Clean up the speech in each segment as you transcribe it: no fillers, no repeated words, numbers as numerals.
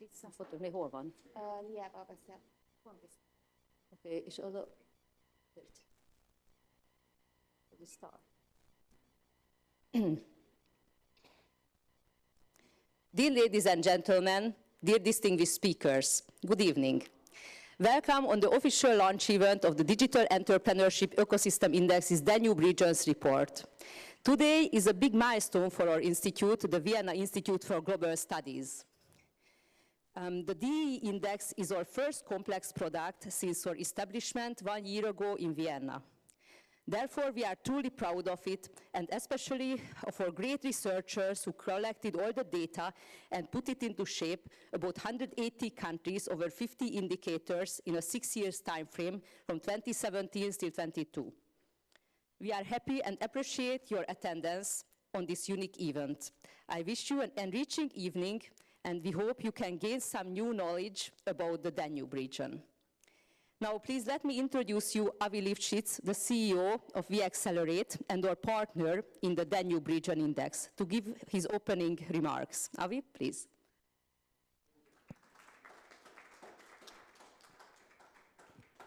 Visszafotogni, hol van? Liával beszél. Oké, és oda... Dear ladies and gentlemen, dear distinguished speakers, good evening. Welcome on the official launch event of the Digital Entrepreneurship Ecosystem Index's Danube Region's report. Today is a big milestone for our institute, the Vienna Institute for Global Studies. The DEE Index is our first complex product since our establishment 1 year ago in Vienna. Therefore, we are truly proud of it, and especially of our great researchers who collected all the data and put it into shape about 180 countries over 50 indicators in a 6 years time frame from 2017 till 22. We are happy and appreciate your attendance on this unique event. I wish you an enriching evening, and we hope you can gain some new knowledge about the Danube region. Now, please let me introduce you Awi Lifshitz, the CEO of weXelerate and our partner in the Danube Region Index, to give his opening remarks. Awi, please.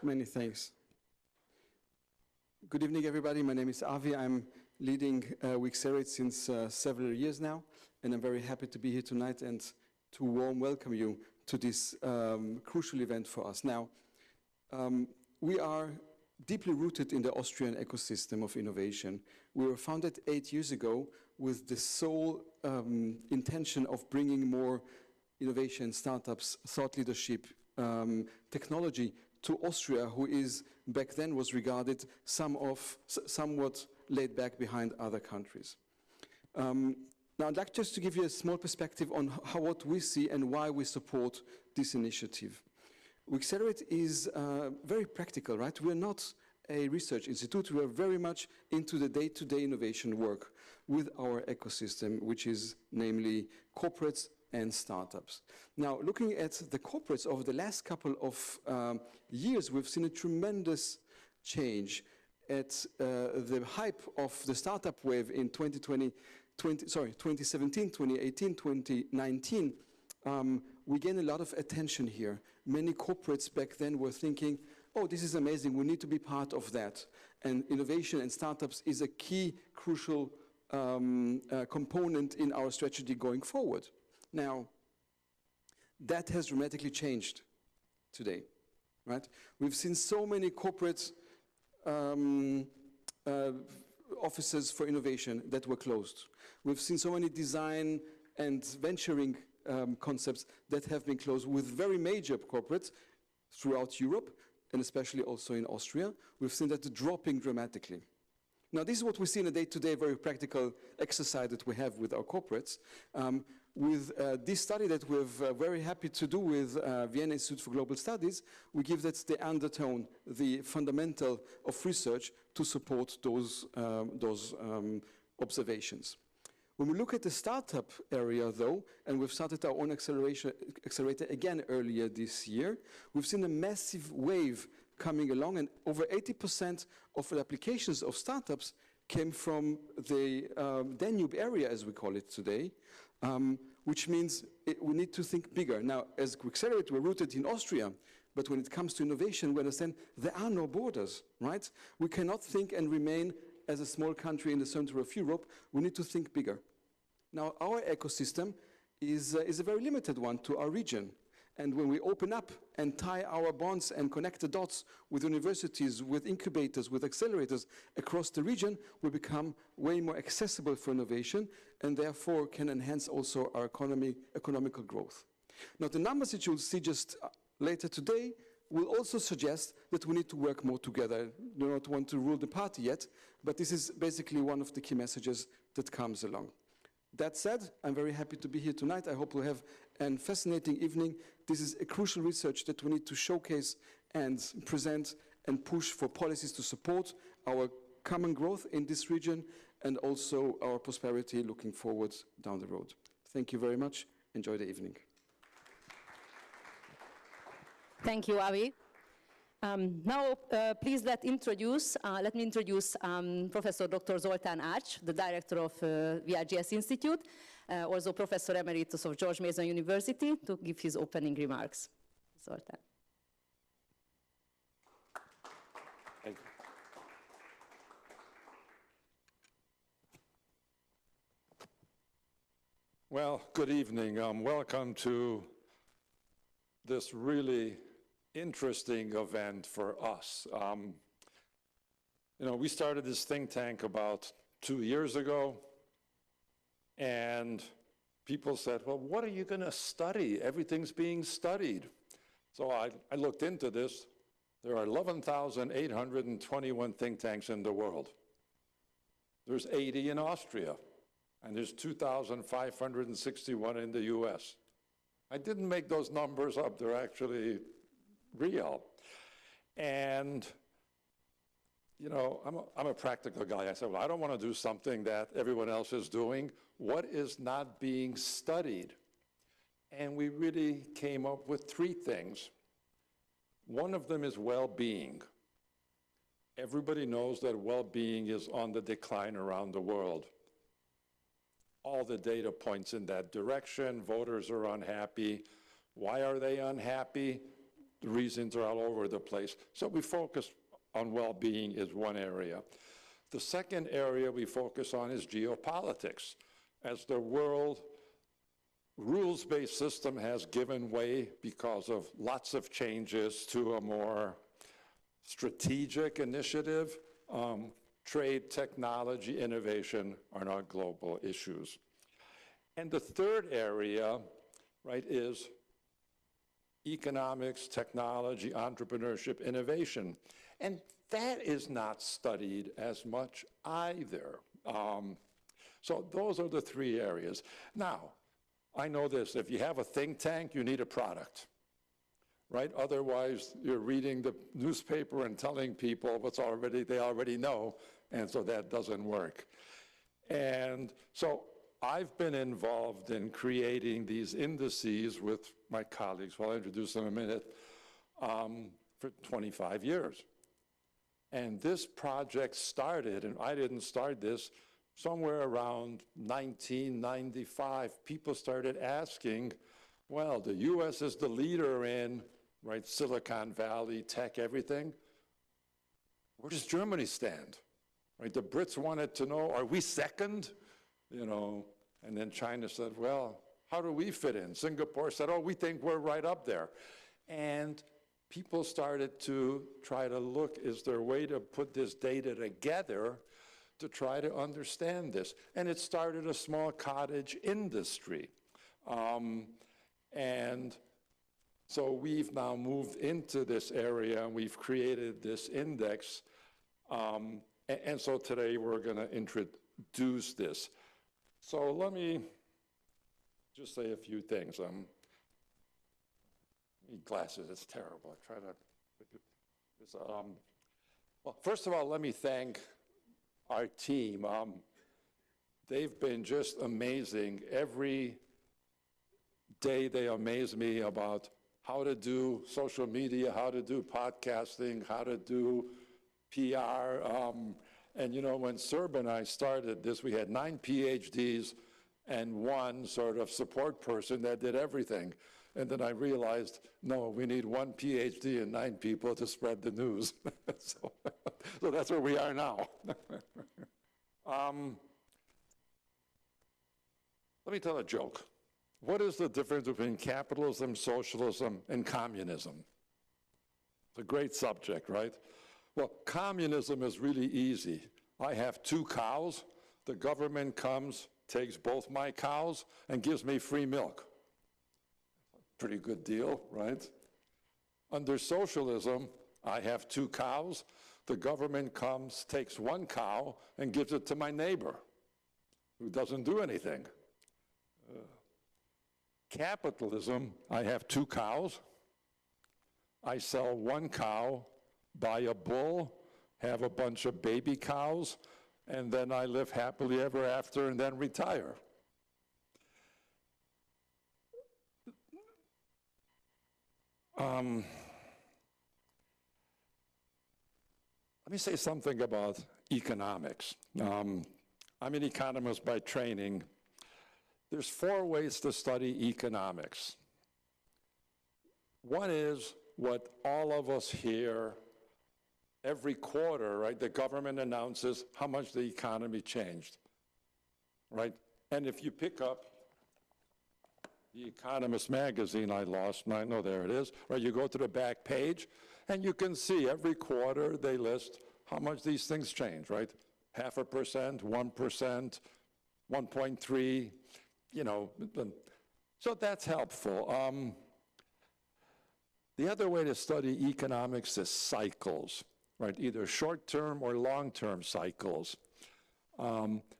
Many thanks. Good evening, everybody. My name is Awi. I'm leading weXelerate since several years now, and I'm very happy to be here tonight and to warm welcome you to this crucial event for us. Now, we are deeply rooted in the Austrian ecosystem of innovation. We were founded 8 years ago with the sole intention of bringing more innovation, startups, thought leadership, technology to Austria, who is back then was regarded somewhat laid back behind other countries. Now, I'd like just to give you a small perspective on what we see and why we support this initiative. weXelerate is very practical, right? We're not a research institute. We are very much into the day-to-day innovation work with our ecosystem, which is namely corporates and startups. Now, looking at the corporates over the last couple of years, we've seen a tremendous change. At the hype of the startup wave in 2017, 2018, 2019, we gained a lot of attention here. Many corporates back then were thinking, oh, this is amazing, we need to be part of that. And innovation and startups is a key, crucial component in our strategy going forward. Now, that has dramatically changed today, right? We've seen so many corporate offices for innovation that were closed. We've seen so many design and venturing concepts that have been closed with very major corporates throughout Europe, and especially also in Austria. We've seen that dropping dramatically. Now, this is what we see in a day-to-day very practical exercise that we have with our corporates. With this study that we're very happy to do with Vienna Institute for Global Studies, we give that the undertone, the fundamental of research to support those observations. When we look at the startup area, though, and we've started our own accelerator again earlier this year, we've seen a massive wave coming along, and over 80% of the applications of startups came from the Danube area, as we call it today, which means we need to think bigger. Now, as weXelerate, we're rooted in Austria, but when it comes to innovation, we understand there are no borders, right? We cannot think and remain as a small country in the center of Europe. We need to think bigger. Now, our ecosystem is a very limited one to our region. And when we open up and tie our bonds and connect the dots with universities, with incubators, with accelerators across the region, we become way more accessible for innovation and therefore can enhance also our economical growth. Now, the numbers that you'll see just later today will also suggest that we need to work more together. I do not want to rule the party yet, but this is basically one of the key messages that comes along. That said, I'm very happy to be here tonight. I hope we'll have a fascinating evening. This is a crucial research that we need to showcase and present and push for policies to support our common growth in this region and also our prosperity looking forward down the road. Thank you very much. Enjoy the evening. Thank you, Awi. Now, please let me introduce Professor Dr. Zoltan 𝐀𝐻, the director of VIGS Institute. also Professor Emeritus of George Mason University, to give his opening remarks. Zoltan. Thank you. Well, good evening. Welcome to this really interesting event for us. We started this think tank about 2 years ago, and people said, well, what are you going to study? Everything's being studied. So I looked into this. There are 11,821 think tanks in the world. There's 80 in Austria, and there's 2,561 in the US. I didn't make those numbers up. They're actually real. And, I'm a practical guy. I said, well, I don't want to do something that everyone else is doing. What is not being studied? And we really came up with 3 things. One of them is well-being. Everybody knows that well-being is on the decline around the world. All the data points in that direction. Voters are unhappy. Why are they unhappy? The reasons are all over the place. So we focus on well-being is one area. The second area we focus on is geopolitics. As the world rules-based system has given way because of lots of changes to a more strategic initiative, trade, technology, innovation are not global issues. And the third area, right, is economics, technology, entrepreneurship, innovation. And that is not studied as much either. So those are the 3 areas. Now, I know this, if you have a think tank, you need a product, right? Otherwise, you're reading the newspaper and telling people what's they already know, and so that doesn't work. And so I've been involved in creating these indices with my colleagues, well, I'll introduce them in a minute, for 25 years. And this project started, and I didn't start this, somewhere around 1995. People started asking, well, the US is the leader in, right, Silicon Valley, tech, everything. Where does Germany stand? Right, the Brits wanted to know, are we second? And then China said, well, how do we fit in? Singapore said, oh, we think we're right up there. And people started to try to look, is there a way to put this data together to try to understand this? And it started a small cottage industry. And so we've now moved into this area, and we've created this index. And so today we're going to introduce this. So let me just say a few things. Need glasses, it's terrible. I try to. Well, first of all, let me thank our team. They've been just amazing. Every day they amaze me about how to do social media, how to do podcasting, how to do PR. And when Szerb and I started this, we had 9 PhDs and 1 sort of support person that did everything. And then I realized, no, we need 1 PhD and 9 people to spread the news. So that's where we are now. Let me tell a joke. What is the difference between capitalism, socialism, and communism? It's a great subject, right? Well, communism is really easy. I have 2 cows. The government comes, takes both my cows, and gives me free milk. Pretty good deal, right? Under socialism, I have 2 cows. The government comes, takes 1 cow, and gives it to my neighbor, who doesn't do anything. Capitalism, I have 2 cows. I sell 1 cow, buy a bull, have a bunch of baby cows, and then I live happily ever after and then retire. Let me say something about economics. I'm an economist by training. there's 4 ways to study economics. One is what all of us hear every quarter, right? The government announces how much the economy changed, right? And if you pick up the Economist magazine I lost, I know there it is, right? You go to the back page, and you can see every quarter they list how much these things change, right? 0.5%, 1%, 1.3, you know, so that's helpful. The other way to study economics is cycles, right? Either short-term or long-term cycles.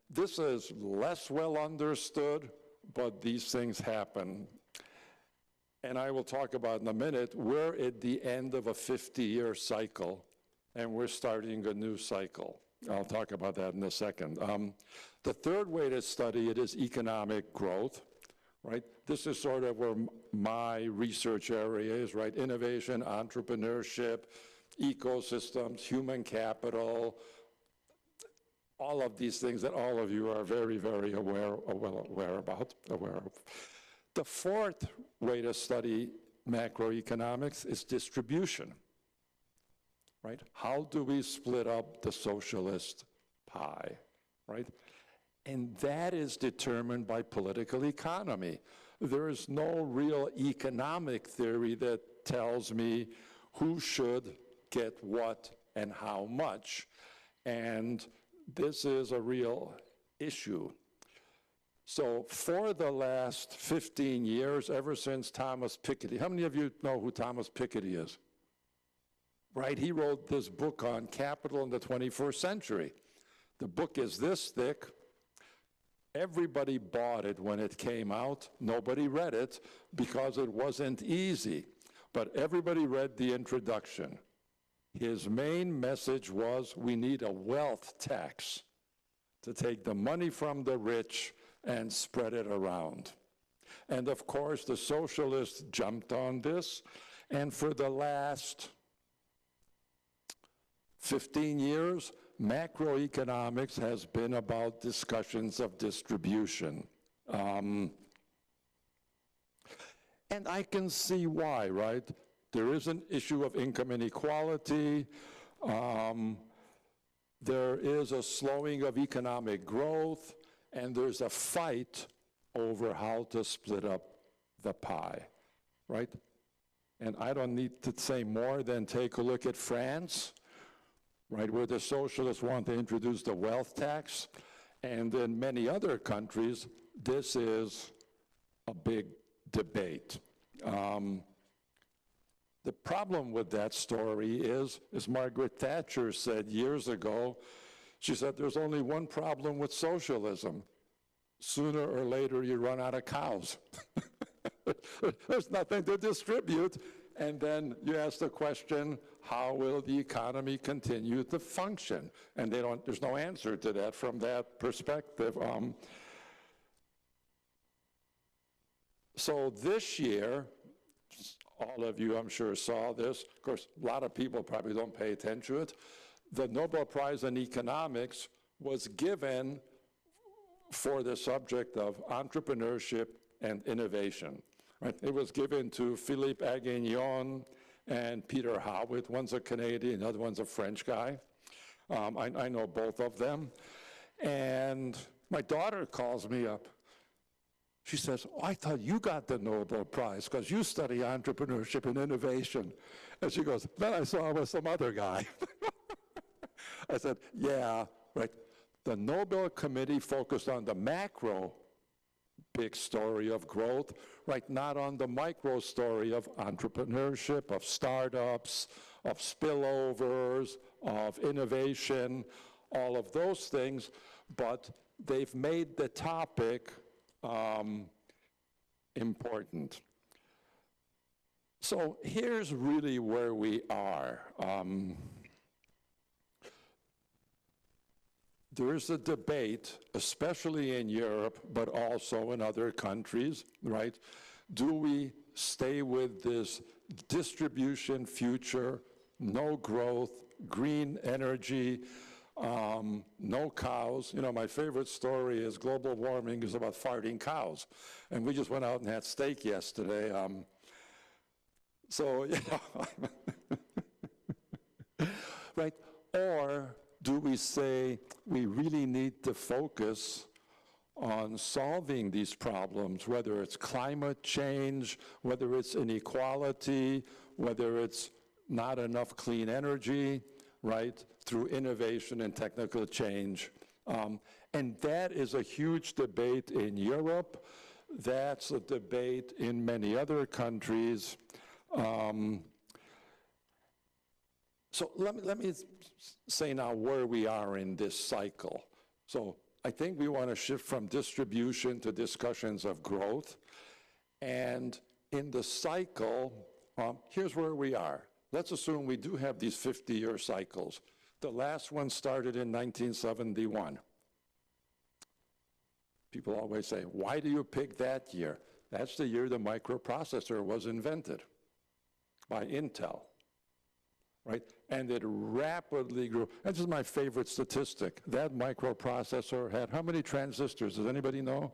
This is less well understood, but these things happen. And I will talk about in a minute, we're at the end of a 50-year cycle, and we're starting a new cycle. I'll talk about that in a second. The third way to study it is economic growth, right? This is sort of where my research area is, right? Innovation, entrepreneurship, ecosystems, human capital, all of these things that all of you are very, very aware of. The fourth way to study macroeconomics is distribution, right? How do we split up the socialist pie, right? And that is determined by political economy. There is no real economic theory that tells me who should get what and how much. And this is a real issue. So for the last 15 years, ever since Thomas Piketty, how many of you know who Thomas Piketty is? Right, he wrote this book on capital in the 21st century. The book is this thick. Everybody bought it when it came out. Nobody read it because it wasn't easy, but everybody read the introduction. His main message was, we need a wealth tax to take the money from the rich and spread it around. And of course, the socialists jumped on this, and for the last 15 years, macroeconomics has been about discussions of distribution. And I can see why, right? There is an issue of income inequality. There is a slowing of economic growth, and there's a fight over how to split up the pie, right? And I don't need to say more than take a look at France, right, where the socialists want to introduce the wealth tax. And in many other countries, this is a big debate. The problem with that story is, as Margaret Thatcher said years ago, she said, there's only one problem with socialism. Sooner or later, you run out of cows. There's nothing to distribute. And then you ask the question, how will the economy continue to function? And there's no answer to that from that perspective. So this year, all of you, I'm sure, saw this. Of course, a lot of people probably don't pay attention to it. The Nobel Prize in Economics was given for the subject of entrepreneurship and innovation. Right? It was given to Philippe Aghion and Peter Howitt. One's a Canadian, the other one's a French guy. I know both of them. And my daughter calls me up. She says, oh, I thought you got the Nobel Prize because you study entrepreneurship and innovation. And she goes, then I saw it with some other guy. I said, yeah, right. The Nobel Committee focused on the macro big story of growth, right? Not on the micro story of entrepreneurship, of startups, of spillovers, of innovation, all of those things. But they've made the topic important. So here's really where we are. There is a debate, especially in Europe, but also in other countries, right? Do we stay with this distribution future, no growth, green energy, no cows. You know, my favorite story is global warming is about farting cows. And we just went out and had steak yesterday. So, you know, right? Or do we say we really need to focus on solving these problems, whether it's climate change, whether it's inequality, whether it's not enough clean energy, right, through innovation and technical change. And that is a huge debate in Europe. That's a debate in many other countries. So let me say now where we are in this cycle. So I think we want to shift from distribution to discussions of growth. And in the cycle, here's where we are. Let's assume we do have these 50-year cycles. The last one started in 1971. People always say, why do you pick that year? That's the year the microprocessor was invented by Intel, right? And it rapidly grew. This is my favorite statistic. That microprocessor had how many transistors? Does anybody know?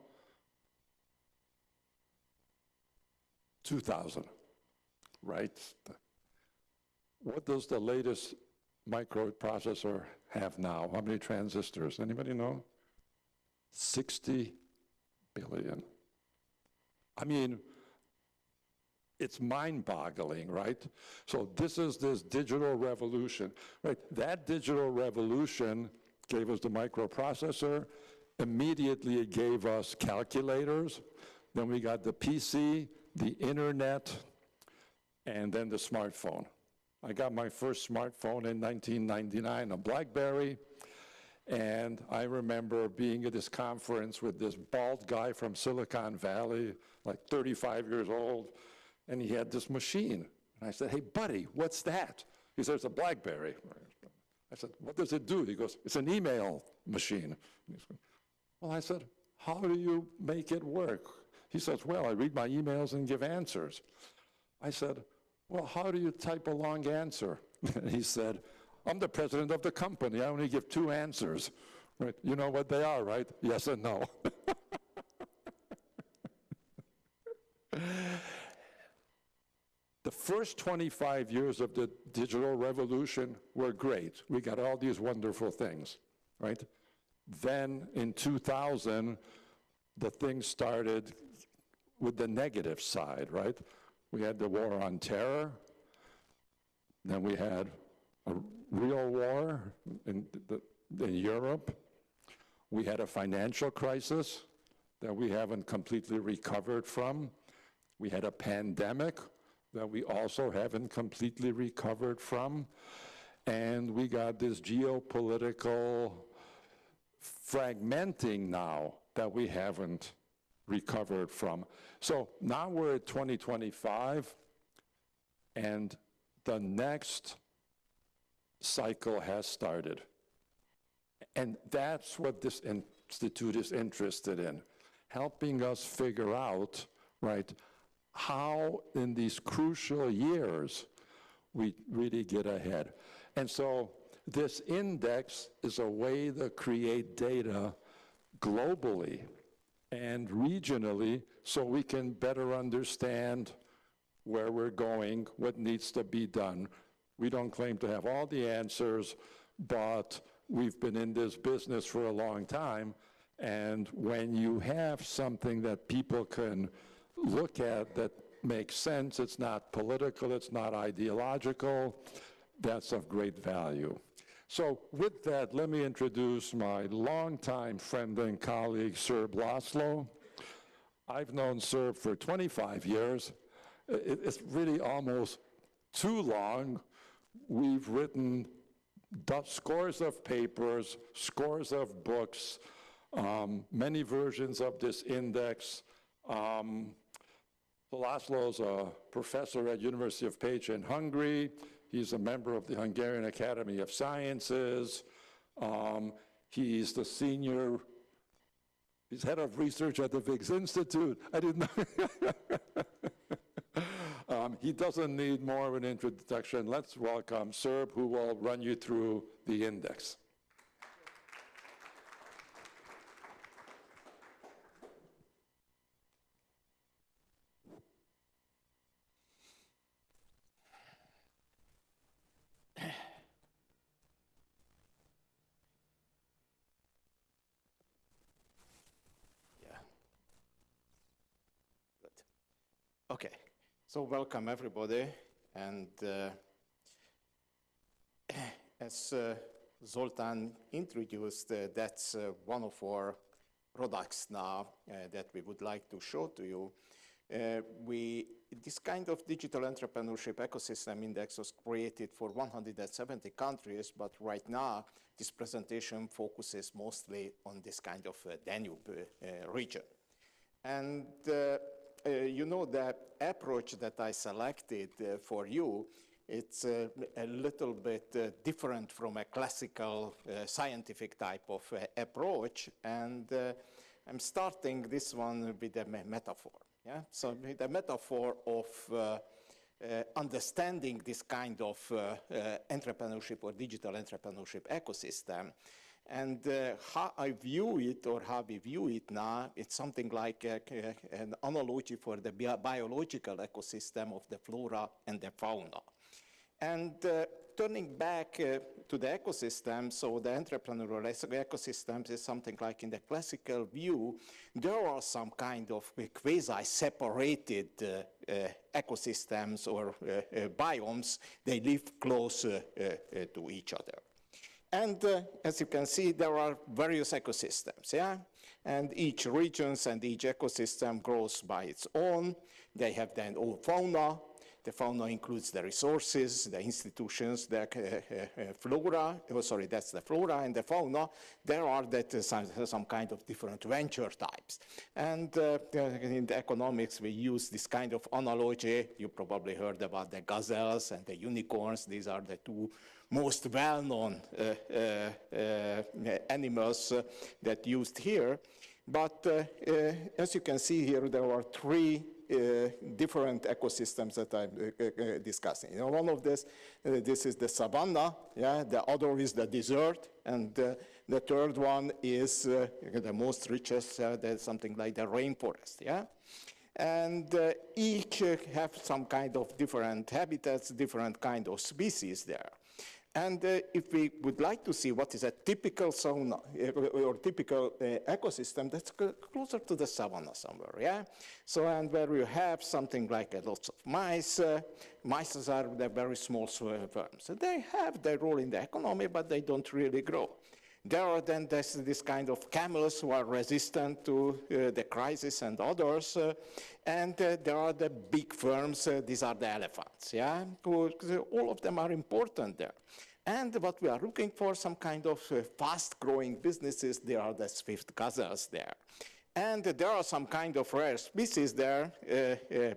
2,000, right? What does the latest microprocessor have now? How many transistors? Anybody know? 60 billion. I mean, it's mind-boggling, right? So this is this digital revolution, right? That digital revolution gave us the microprocessor. Immediately it gave us calculators. Then we got the PC, the internet, and then the smartphone. I got my first smartphone in 1999, a BlackBerry. And I remember being at this conference with this bald guy from Silicon Valley, like 35 years old, and he had this machine. And I said, hey, buddy, what's that? He said, it's a BlackBerry. I said, what does it do? He goes, it's an email machine. Well, I said, how do you make it work? He says, well, I read my emails and give answers. I said, well, how do you type a long answer? And he said, I'm the president of the company. I only give 2 answers. Right? You know what they are, right? Yes and no. The first 25 years of the digital revolution were great. We got all these wonderful things, right? Then in 2000, the thing started with the negative side, right? We had the war on terror. Then we had a real war in Europe. We had a financial crisis that we haven't completely recovered from. We had a pandemic that we also haven't completely recovered from. And we got this geopolitical fragmenting now that we haven't recovered from. So now we're at 2025, and the next cycle has started. And that's what this institute is interested in, helping us figure out, right, how in these crucial years we really get ahead. And so this index is a way to create data globally and regionally so we can better understand where we're going, what needs to be done. We don't claim to have all the answers, but we've been in this business for a long time, and when you have something that people can look at that makes sense, it's not political, it's not ideological, that's of great value. So with that, let me introduce my longtime friend and colleague, Szerb László. I've known Szerb for 25 years. It's really almost too long. We've written scores of papers, scores of books, many versions of this index. László's a professor at University of Pécs in Hungary. He's a member of the Hungarian Academy of Sciences. He's head of research at the VIGS Institute. I didn't know. He doesn't need more of an introduction. Let's welcome Szerb, who will run you through the index. Okay, so welcome everybody, and as Zoltan introduced, that's one of our products now that we would like to show to you. This kind of Digital Entrepreneurship Ecosystem Index was created for 170 countries, but right now this presentation focuses mostly on this kind of Danube region. And you know, the approach that I selected for you, it's a little bit different from a classical scientific type of approach, and I'm starting this one with a metaphor. Yeah? So the metaphor of understanding this kind of entrepreneurship or digital entrepreneurship ecosystem. And how I view it, or how we view it now, it's something like an analogy for the biological ecosystem of the flora and the fauna. And turning back to the ecosystem, so the entrepreneurial ecosystems is something like in the classical view, there are some kind of quasi-separated ecosystems or biomes. They live close to each other. And as you can see, there are various ecosystems, yeah? And each regions and each ecosystem grows by its own. They have their own fauna. The fauna includes the resources, the institutions, the flora. Oh, sorry, that's the flora and the fauna. There are some kind of different venture types. And in the economics, we use this kind of analogy. You probably heard about the gazelles and the unicorns. These are the two most well-known animals that used here. But as you can see here, there are three different ecosystems that I'm discussing. You know, one of this is the savanna, yeah, the other is the desert, and the third one is the most richest, there's something like the rainforest, yeah? And each have some kind of different habitats, different kind of species there. And if we would like to see what is a typical sauna or typical ecosystem, that's closer to the savanna somewhere, yeah? So, and where you have something like lots of mice. Mice are the very small firms. So they have their role in the economy, but they don't really grow. There are then this kind of camels who are resistant to the crisis and others. And there are the big firms, these are the elephants, yeah? All of them are important there. And what we are looking for, some kind of fast-growing businesses, there are the swift gazelles there. And there are some kind of rare species there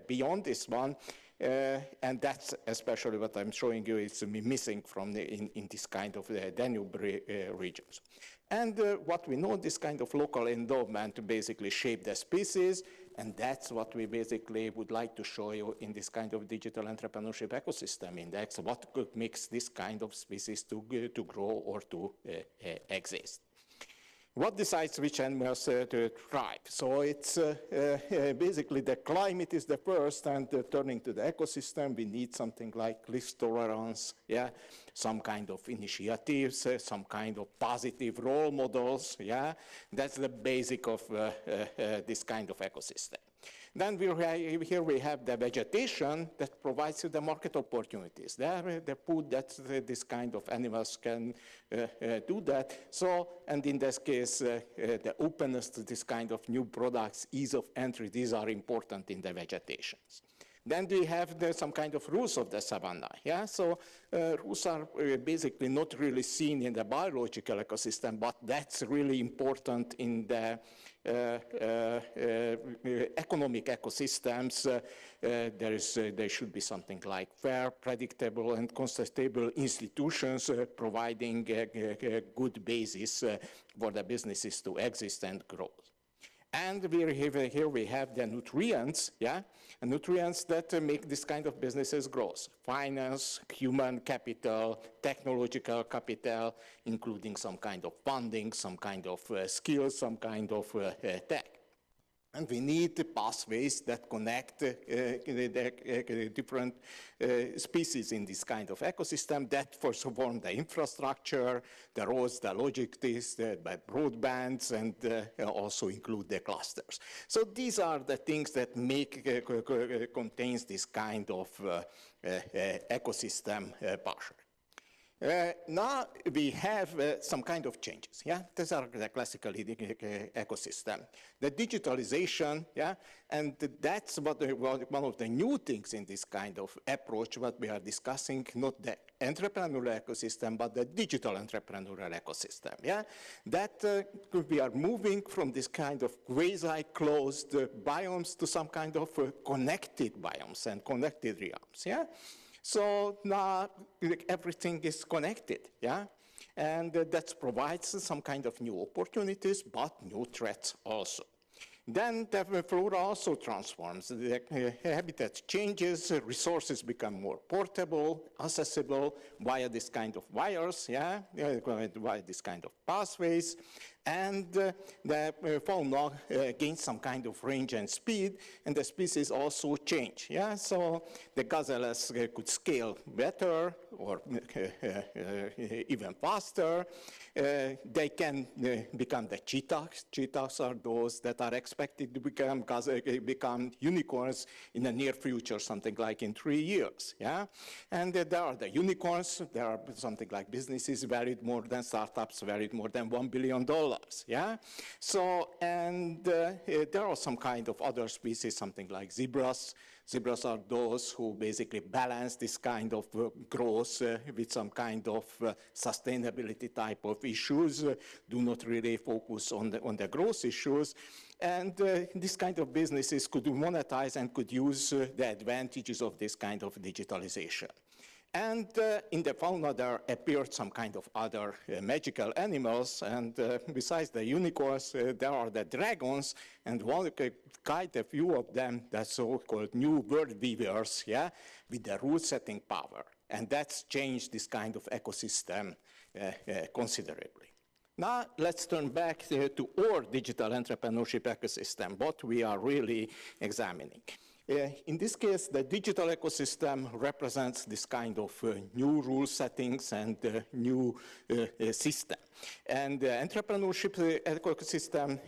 beyond this one. And that's especially what I'm showing you is missing from in this kind of Danube regions. And what we know, this kind of local endowment basically shape the species, and that's what we basically would like to show you in this kind of Digital Entrepreneurship Ecosystem Index, what could make this kind of species to grow or to exist. What decides which animals to thrive? So it's basically the climate is the first, and turning to the ecosystem, we need something like risk tolerance, yeah, some kind of initiatives, some kind of positive role models, yeah. That's the basic of this kind of ecosystem. Then here we have the vegetation that provides you the market opportunities. There, the food that this kind of animals can do that. So, and in this case, the openness to this kind of new products, ease of entry, these are important in the vegetations. Then we have some kind of rules of the savanna. Yeah, so rules are basically not really seen in the biological ecosystem, but that's really important in the economic ecosystems. There should be something like fair, predictable, and constatable institutions providing a good basis for the businesses to exist and grow. And here we have the nutrients, yeah, and nutrients that make this kind of businesses grow. Finance, human capital, technological capital, including some kind of funding, some kind of skills, some kind of tech. And we need the pathways that connect the different species in this kind of ecosystem that first form the infrastructure, the roads, the logistics, the broadbands, and also include the clusters. So these are the things that contains this kind of ecosystem partially. Now we have some kind of changes, yeah? These are the classical ecosystem. The digitalization, yeah? And that's one of the new things in this kind of approach, what we are discussing, not the entrepreneurial ecosystem, but the digital entrepreneurial ecosystem, yeah? That we are moving from this kind of quasi-closed biomes to some kind of connected biomes and connected realms, yeah? So now everything is connected, yeah? And that provides some kind of new opportunities, but new threats also. Then the flora also transforms. The habitat changes, resources become more portable, accessible via this kind of wires, yeah, via this kind of pathways. And the fauna gains some kind of range and speed, and the species also change, yeah? So the gazelles could scale better or even faster. They can become the cheetahs. Cheetahs are those that are expected to become unicorns in the near future, something like in 3 years, yeah? And there are the unicorns. There are something like businesses valued more than startups, valued more than $1 billion. Yeah, so, and there are some kind of other species, something like zebras. Zebras are those who basically balance this kind of growth with some kind of sustainability type of issues, do not really focus on the growth issues. And this kind of businesses could monetize and could use the advantages of this kind of digitalization. And in the fauna, there appeared some kind of other magical animals. And besides the unicorns, there are the dragons, and quite a few of them, the so-called new world weavers, yeah, with the rule-setting power. And that's changed this kind of ecosystem considerably. Now, let's turn back to our digital entrepreneurship ecosystem, what we are really examining. In this case, the digital ecosystem represents this kind of new rule settings and new system. And the entrepreneurship ecosystem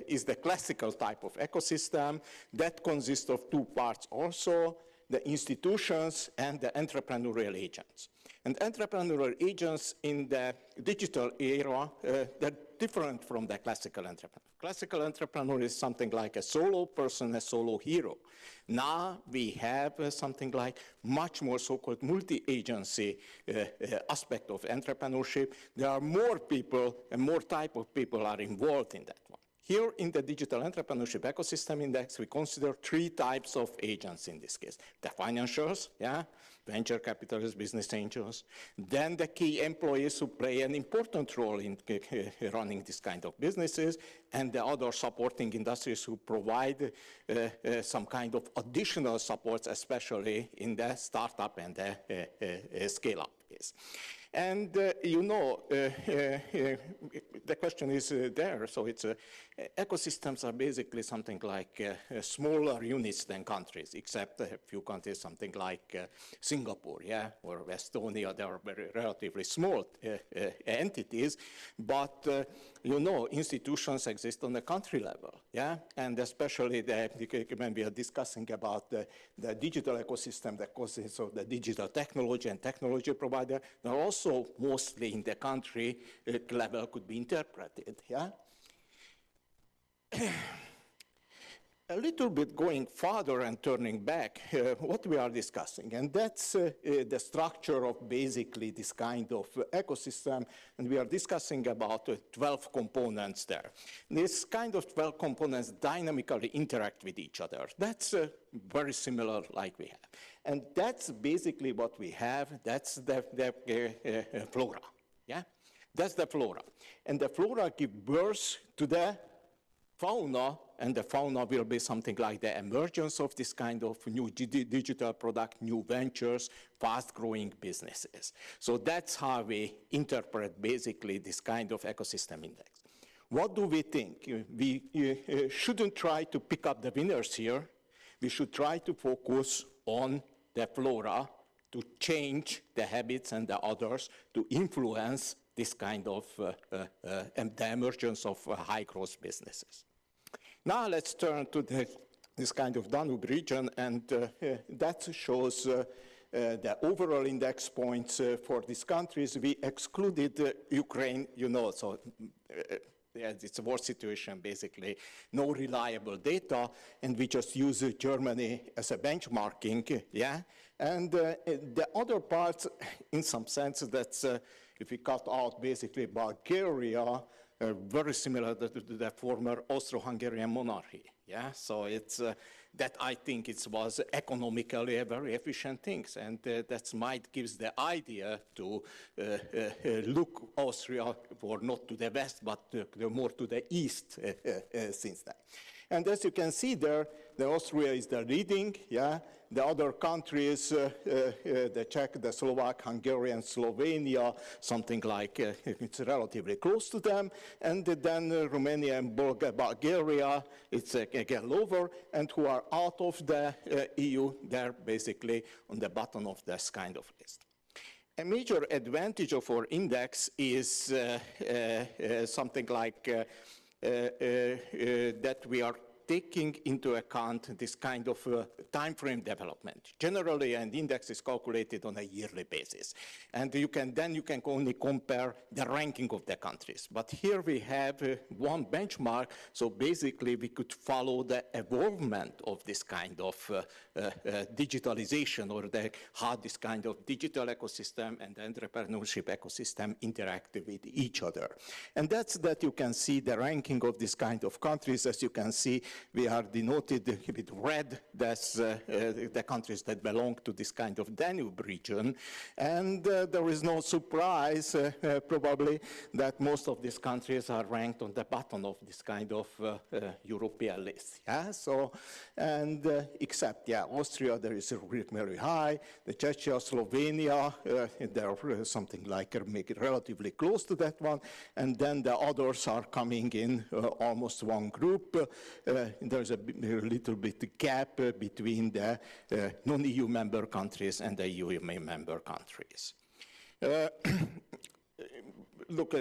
is the classical type of ecosystem that consists of two parts also, the institutions and the entrepreneurial agents. And entrepreneurial agents in the digital era, they're different from the classical entrepreneur. Classical entrepreneur is something like a solo person, a solo hero. Now we have something like much more so-called multi-agency aspect of entrepreneurship. There are more people and more type of people are involved in that one. Here in the Digital Entrepreneurship Ecosystem Index, we consider 3 types of agents in this case. The financiers, yeah, venture capitalists, business angels, then the key employees who play an important role in running this kind of businesses, and the other supporting industries who provide some kind of additional supports, especially in the startup and the scale-up case. And you know, the question is there. So it's ecosystems are basically something like smaller units than countries, except a few countries, something like Singapore, yeah, or Estonia. They are very relatively small entities, but you know, institutions exist on the country level, yeah, and especially when we are discussing about the digital ecosystem that consists of the digital technology and technology provider, they're also mostly in the country level could be interpreted, yeah. A little bit going further and turning back, what we are discussing, and that's the structure of basically this kind of ecosystem, and we are discussing about 12 components there. This kind of 12 components dynamically interact with each other. That's very similar like we have. And that's basically what we have. That's the flora, yeah? That's the flora. And the flora gives birth to the fauna, and the fauna will be something like the emergence of this kind of new digital product, new ventures, fast-growing businesses. So that's how we interpret basically this kind of ecosystem index. what do we think? We shouldn't try to pick up the winners here. We should try to focus on the flora to change the habits and the others to influence this kind of and the emergence of high growth businesses. Now let's turn to this kind of Danube region, and that shows the overall index points for these countries. We excluded Ukraine, you know, so yeah, it's a war situation, basically, no reliable data, and we just use Germany as a benchmarking, yeah? And the other parts, in some sense, that's, if we cut out basically Bulgaria, very similar to the former Austro-Hungarian monarchy, yeah? So it's, that I think it was economically a very efficient thing, and that might gives the idea to look Austria for not to the west, but more to the east since then. And as you can see there, Austria is the leading, yeah. The other countries, the Czech, the Slovak, Hungarian, Slovenia, something like it's relatively close to them. And then Romania and Bulgaria, it's again lower, and who are out of the EU, they're basically on the bottom of this kind of list. A major advantage of our index is something like that we are taking into account this kind of time frame development. Generally, an index is calculated on a yearly basis. And you can only compare the ranking of the countries. But here we have one benchmark, so basically we could follow the evolvement of this kind of digitalization, or how this kind of digital ecosystem and the entrepreneurship ecosystem interact with each other. And that's that you can see the ranking of this kind of countries. As you can see, we are denoted with red. That's the countries that belong to this kind of Danube region. And there is no surprise, probably, that most of these countries are ranked on the bottom of this kind of European list. Yeah? So, and except, yeah, Austria, there is a very high. The Czechia, Slovenia, they're something like make it relatively close to that one. And then the others are coming in almost one group. There's a little bit gap between the non-EU member countries and the EU member countries. Look,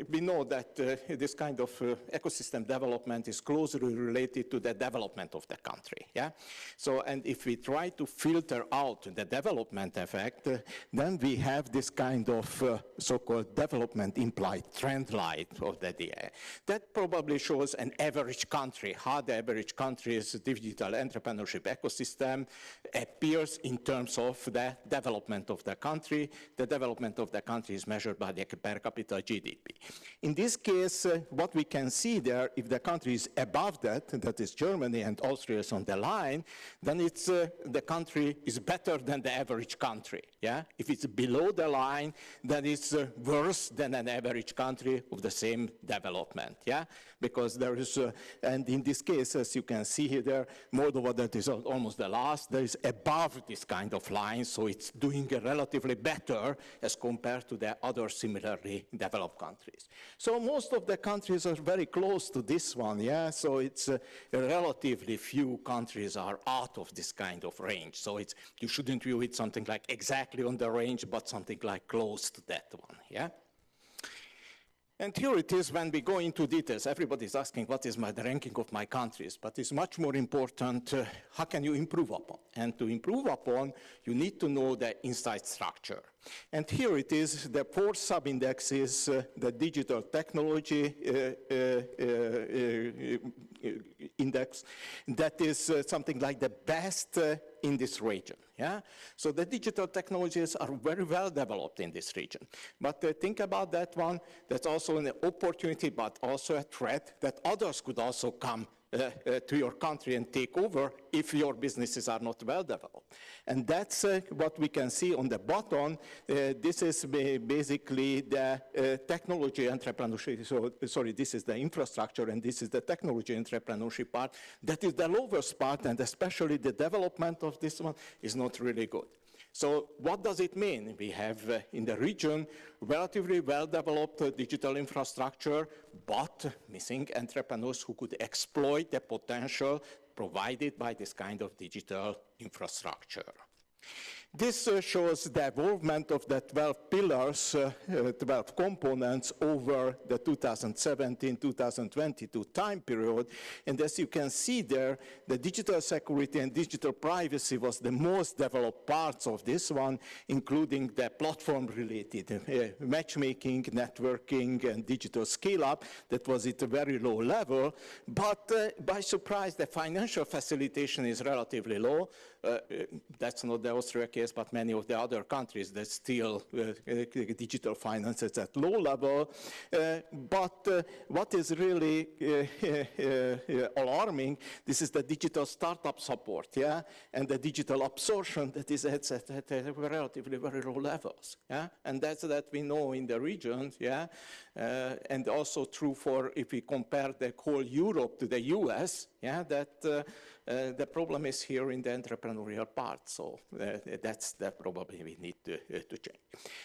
we know that this kind of ecosystem development is closely related to the development of the country, yeah? So, and if we try to filter out the development effect, then we have this kind of so-called development implied trend line of the DEE. That probably shows an average country, how the average country's digital entrepreneurship ecosystem appears in terms of the development of the country. The development of the country is measured by the per capita GDP. In this case, what we can see there, if the country is above that, that is Germany and Austria is on the line, then it's, the country is better than the average country. Yeah? If it's below the line, then it's worse than an average country of the same development. Yeah? Because there is, and in this case, as you can see here, there, Moldova, that is almost the last, there is above this kind of line, so it's doing relatively better as compared to the other similarly developed countries. So most of the countries are very close to this one, yeah? So it's relatively few countries are out of this kind of range. So it's, you shouldn't view it something like exactly on the range, but something like close to that one, yeah? And here it is when we go into details. Everybody's asking what is the ranking of my countries, but it's much more important, how can you improve upon? And to improve upon, you need to know the inside structure. And here it is, the 4 sub-indexes, the digital technology index, that is something like the best in this region. Yeah? So the digital technologies are very well developed in this region. But think about that one, that's also an opportunity, but also a threat that others could also come to your country and take over if your businesses are not well developed. And that's what we can see on the bottom. This is basically the technology entrepreneurship. So, sorry, this is the infrastructure and this is the technology entrepreneurship part. That is the lowest part, and especially the development of this one is not really good. So what does it mean? We have in the region relatively well-developed digital infrastructure, but missing entrepreneurs who could exploit the potential provided by this kind of digital infrastructure. This shows the evolvement of the 12 pillars, 12 components over the 2017-2022 time period. And as you can see there, the digital security and digital privacy was the most developed parts of this one, including the platform-related matchmaking, networking, and digital scale-up that was at a very low level. But by surprise, the financial facilitation is relatively low. That's not the Austria case, but many of the other countries that still digital finance is at low level. But what is really alarming, this is the digital startup support, yeah, and the digital absorption that is at relatively very low levels, yeah, and that's that we know in the region, yeah, and also true for if we compare the whole Europe to the US, yeah, that the problem is here in the entrepreneurial part, so that's that probably we need to change.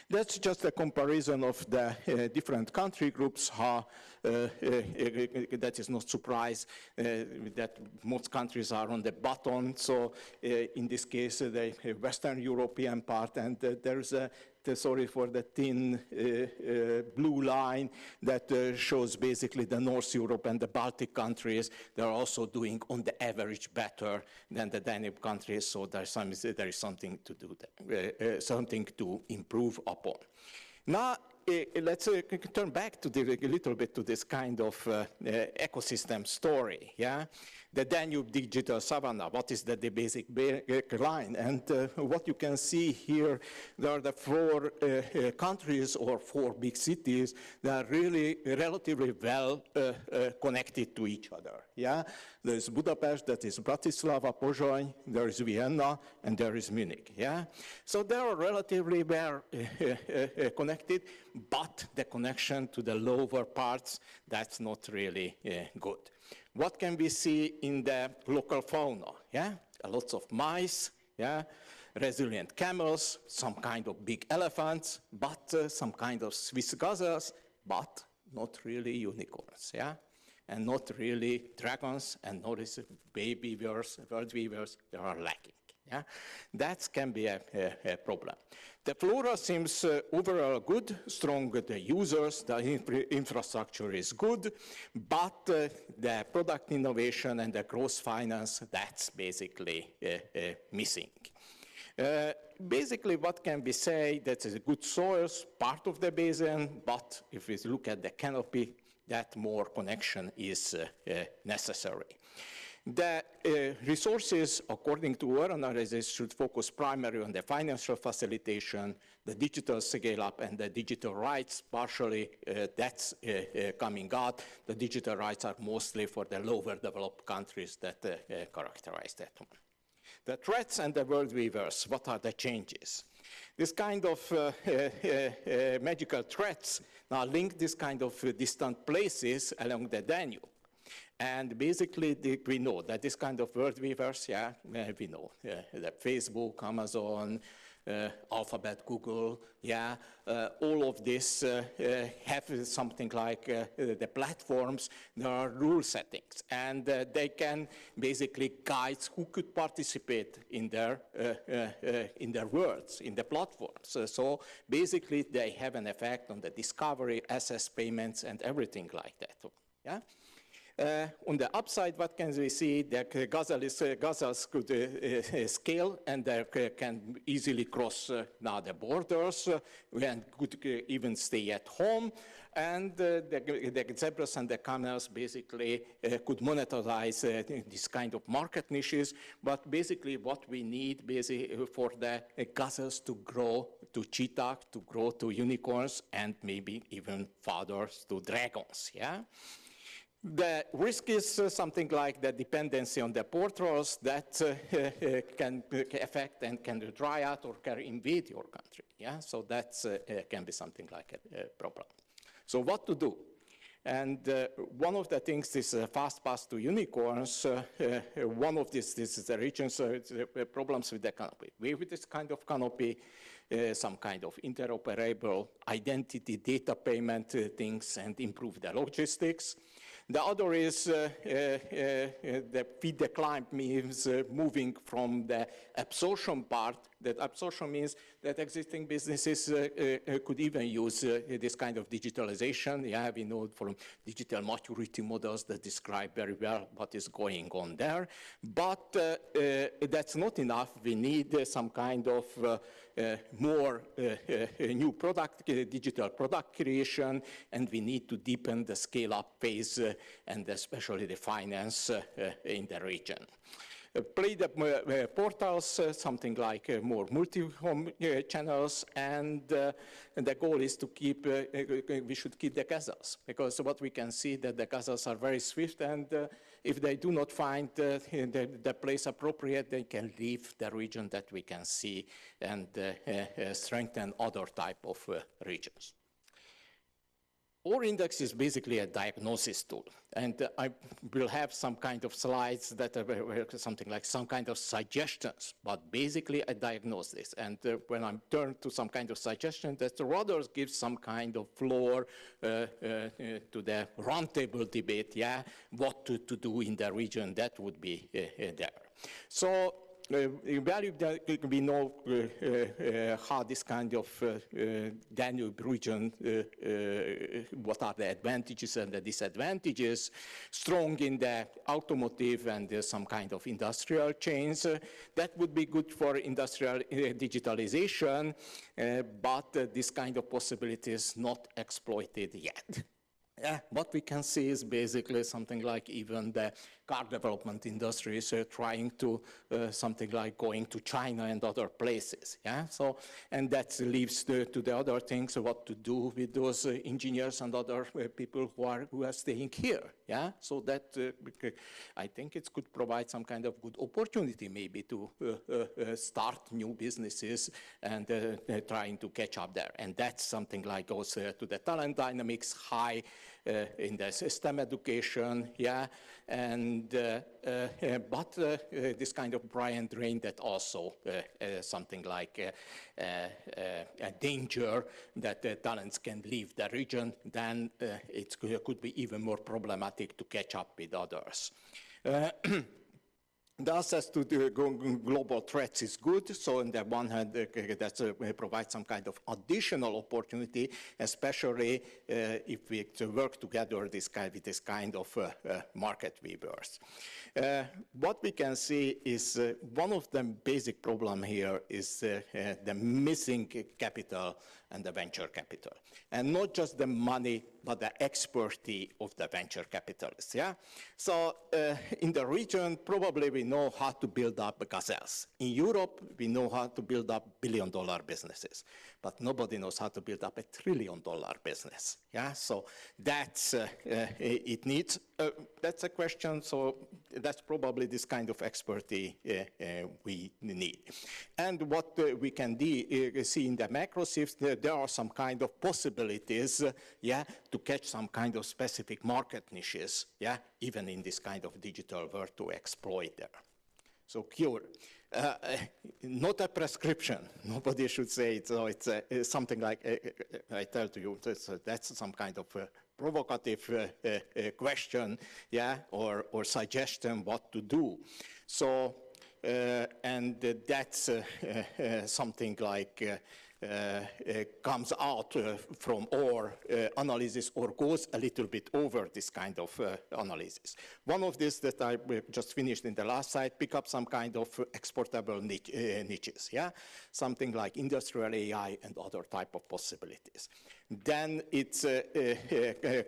That's just a comparison of the different country groups, how that is not surprise that most countries are on the bottom, so in this case the Western European part, and there's a sorry for the thin blue line that shows basically the North Europe and the Baltic countries. They're also doing on the average better than the Danube countries, so there is something to do, something to improve upon. Now, let's turn back to a little bit to this kind of ecosystem story, yeah? The Danube digital savanna, what is the basic line? And what you can see here, there are the 4 countries or 4 big cities that are really relatively well connected to each other, yeah? There's Budapest, that is Bratislava, Pozsony, there is Vienna, and there is Munich, yeah? So they are relatively well connected, but the connection to the lower parts, that's not really good. What can we see in the local fauna? Yeah, lots of mice, yeah, resilient camels, some kind of big elephants, but some kind of Swiss gazelles, but not really unicorns, yeah, and not really dragons, and notice baby beavers, world beavers, they are lacking. Yeah, that can be a problem. The flora seems overall good, strong the users, the infrastructure is good, but the product innovation and the growth finance, that's basically missing. Basically, what can we say? That is a good soils, part of the basin, but if we look at the canopy, that more connection is necessary. The resources, according to our analysis, should focus primarily on the financial facilitation, the digital scale-up, and the digital rights. Partially, that's coming out. The digital rights are mostly for the lower developed countries that characterize that one. The threats and the world weavers, what are the changes? This kind of magical threats now link this kind of distant places along the Danube. And basically, we know that this kind of world weavers, yeah, we know that Facebook, Amazon, Alphabet, Google, yeah, all of this have something like the platforms. There are rule settings, and they can basically guide who could participate in their worlds, in the platforms. So basically, they have an effect on the discovery, access payments, and everything like that. Yeah. On the upside, what can we see? That gazelles could scale, and they can easily cross now the borders and could even stay at home. And the zebras and the camels basically could monetize this kind of market niches. But basically, what we need for the gazelles to grow to cheetah, to grow to unicorns, and maybe even further to dragons. Yeah. The risk is something like the dependency on the portals that can affect and can dry out or can invade your country. Yeah, so that can be something like a problem. So what to do? And one of the things is fast path to unicorns. One of this is the regions, problems with the canopy. With this kind of canopy, some kind of interoperable identity data payment things and improve the logistics. The other is the feed the client means moving from the absorption part. That absorption means that existing businesses could even use this kind of digitalization. Yeah, we know from digital maturity models that describe very well what is going on there. But that's not enough. We need some kind of more new product, digital product creation, and we need to deepen the scale-up phase and especially the finance in the region. Play the portals, something like more multi-home channels, and the goal is to keep, we should keep the 𝐾𝐄𝐄, because what we can see that the 𝐾𝐄𝐄 are very swift, and if they do not find the place appropriate, they can leave the region that we can see and strengthen other type of regions. Our index is basically a diagnosis tool, and I will have some kind of slides that are something like some kind of suggestions, but basically I diagnose this. And when I'm turned to some kind of suggestion, that rather gives some kind of floor to the roundtable debate, yeah, what to do in the region, that would be there. So value that we know how this kind of Danube region, what are the advantages and the disadvantages, strong in the automotive and some kind of industrial chains. That would be good for industrial digitalization, but this kind of possibility is not exploited yet. What we can see is basically something like even the car development industry is trying to something like going to China and other places. Yeah, so and that leaves to the other things what to do with those engineers and other people who are staying here. Yeah, so that I think it could provide some kind of good opportunity maybe to start new businesses and trying to catch up there. And that's something like goes to the talent dynamics high in the system education, yeah, and but this kind of brain drain that also something like a danger that talents can leave the region, then it could be even more problematic to catch up with others. The access to the global threats is good. So on the one hand, that provides some kind of additional opportunity, especially if we work together with this kind of market weavers. What we can see is one of the basic problem here is the missing capital and the venture capital. And not just the money, but the expertise of the venture capitalists, yeah? So in the region, probably we know how to build up 𝐾𝐄𝐄s. In Europe, we know how to build up billion-dollar businesses, but nobody knows how to build up a trillion-dollar business, yeah? So that's, it needs, that's a question, so that's probably this kind of expertise we need. And what we can see in the macro shifts, there are some kind of possibilities, yeah, to catch some kind of specific market niches, yeah, even in this kind of digital world to exploit there. So cure, not a prescription. Nobody should say it. So it's something like, I tell to you, that's some kind of provocative question, yeah, or suggestion what to do. So, and that's something like comes out from our analysis or goes a little bit over this kind of analysis. One of these that I just finished in the last slide, pick up some kind of exportable niches, yeah? Something like industrial AI and other type of possibilities. Then it's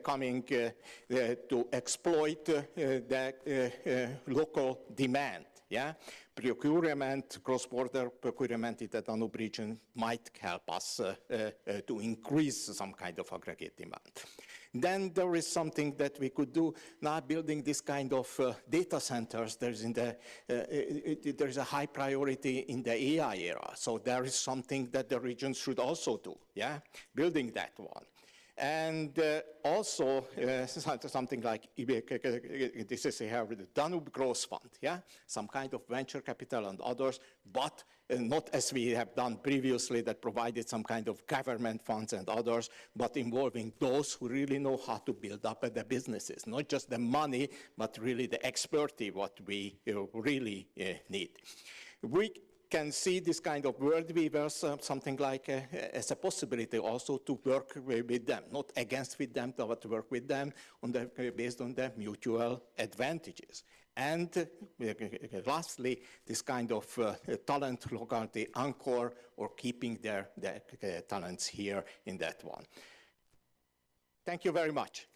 coming to exploit the local demand, yeah? Procurement, cross-border procurement in the Danube region might help us to increase some kind of aggregate demand. Then there is something that we could do now, building this kind of data centers. There's there's a high priority in the AI era. So there is something that the region should also do, yeah, building that one. And also something like, this is here with the Danube Growth Fund, yeah? Some kind of venture capital and others, but not as we have done previously that provided some kind of government funds and others, but involving those who really know how to build up the businesses, not just the money, but really the expertise what we really need. We can see this kind of world weavers, something like as a possibility also to work with them, not against with them, but to work with them on based on their mutual advantages. And lastly, this kind of talent locality anchor or keeping their talents here in that one. Thank you very much.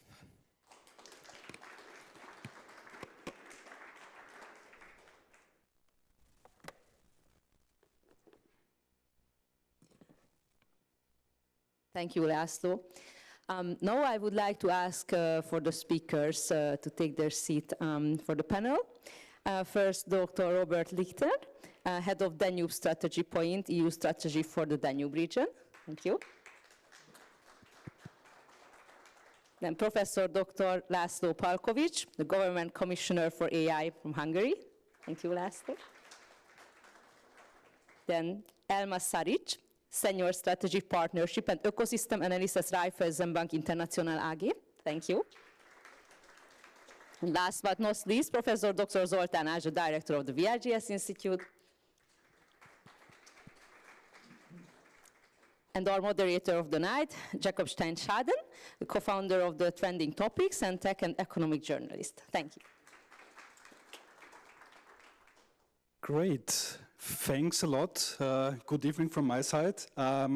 Thank you, László. Now I would like to ask for the speakers to take their seat for the panel. First, Dr. Robert Lichter, Head of Danube Strategy Point, EU Strategy for the Danube Region. Thank you. Then Professor Dr. László Palkovics, the Government Commissioner for AI from Hungary. Thank you, László. Then Elma Saric, Senior Strategy Partnership and Ecosystem Analysis Raiffeisenbank International AG. Thank you. And last but not least, Professor Dr. Zoltan, as the Director of the VIGS Institute. And our moderator of the night, 𝐀𝐄𝐄 the co-founder of the Trending Topics and Tech and Economic Journalist. Thank you. Great. Thanks a lot. Good evening from my side. I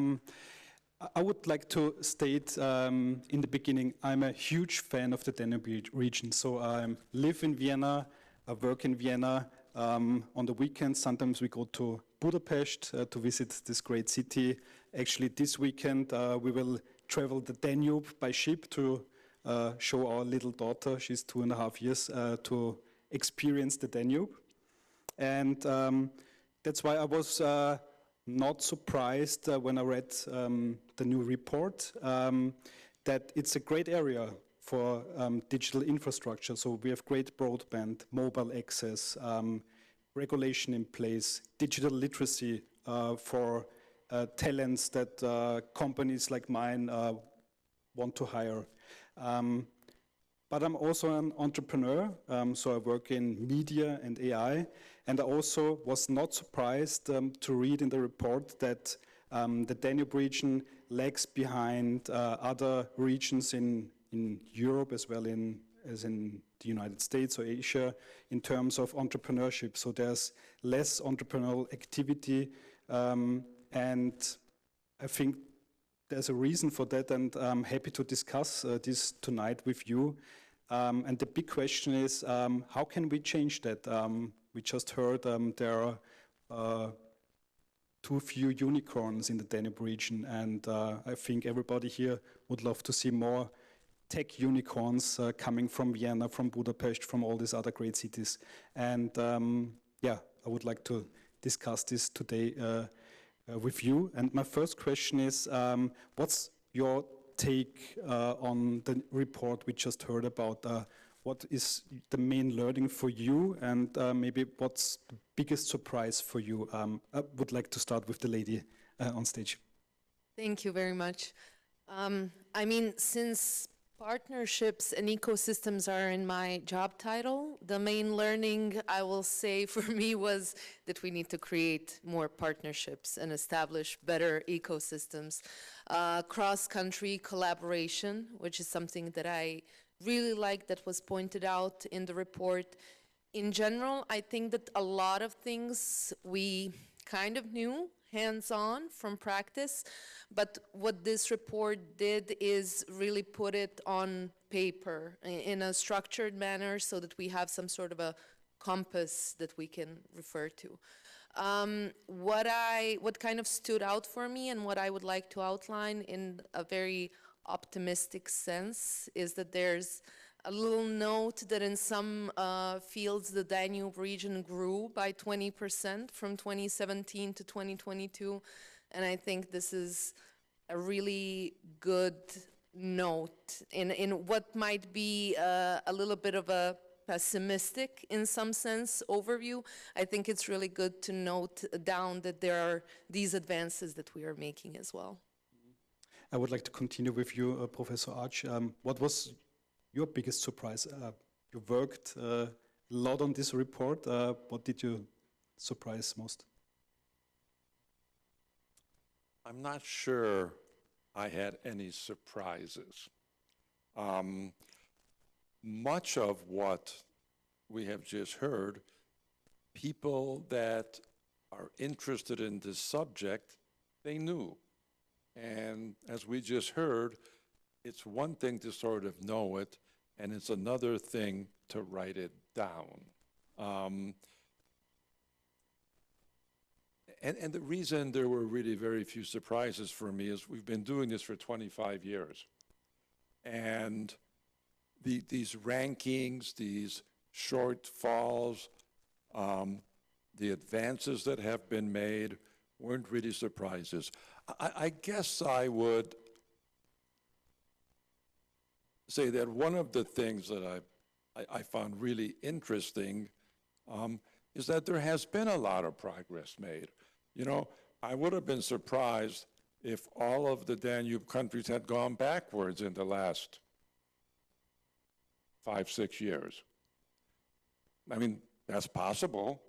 would like to state in the beginning, I'm a huge fan of the Danube region. So I live in Vienna, I work in Vienna. On the weekends, sometimes we go to Budapest to visit this great city. Actually, this weekend, we will travel the Danube by ship to show our little daughter, she's 2.5 years, to experience the Danube. And that's why I was not surprised when I read the new report that it's a great area for digital infrastructure. So we have great broadband, mobile access, regulation in place, digital literacy for talents that companies like mine want to hire. But I'm also an entrepreneur, so I work in media and AI. And I also was not surprised to read in the report that the Danube region lags behind other regions in Europe as well as in the United States or Asia in terms of entrepreneurship. So there's less entrepreneurial activity, and I think there's a reason for that, and I'm happy to discuss this tonight with you. And the big question is, how can we change that? We just heard there are too few unicorns in the Danube region, and I think everybody here would love to see more tech unicorns coming from Vienna, from Budapest, from all these other great cities. And yeah, I would like to discuss this today with you. And my first question is, what's your take on the report we just heard about? What is the main learning for you, and maybe what's the biggest surprise for you? I would like to start with the lady on stage. Thank you very much. I mean, since partnerships and ecosystems are in my job title, the main learning, I will say, for me was that we need to create more partnerships and establish better ecosystems. Cross-country collaboration, which is something that I really like, that was pointed out in the report. In general, I think that a lot of things we kind of knew hands-on from practice, but what this report did is really put it on paper in a structured manner so that we have some sort of a compass that we can refer to. What kind of stood out for me and what I would like to outline in a very optimistic sense is that there's a little note that in some fields the Danube region grew by 20% from 2017 to 2022, and I think this is a really good note in what might be a little bit of a pessimistic, in some sense, overview. I think it's really good to note down that there are these advances that we are making as well. I would like to continue with you, Professor 𝐀𝐻. What was your biggest surprise? You worked a lot on this report. What did you surprise most? I'm not sure I had any surprises. Much of what we have just heard, people that are interested in this subject, they knew. And as we just heard, it's one thing to sort of know it, and it's another thing to write it down. And the reason there were really very few surprises for me is we've been doing this for 25 years. And these rankings, these shortfalls, the advances that have been made weren't really surprises. I guess I would say that one of the things that I found really interesting is that there has been a lot of progress made. You know, I would have been surprised if all of the Danube countries had gone backwards in the last 5, 6 years. I mean, that's possible.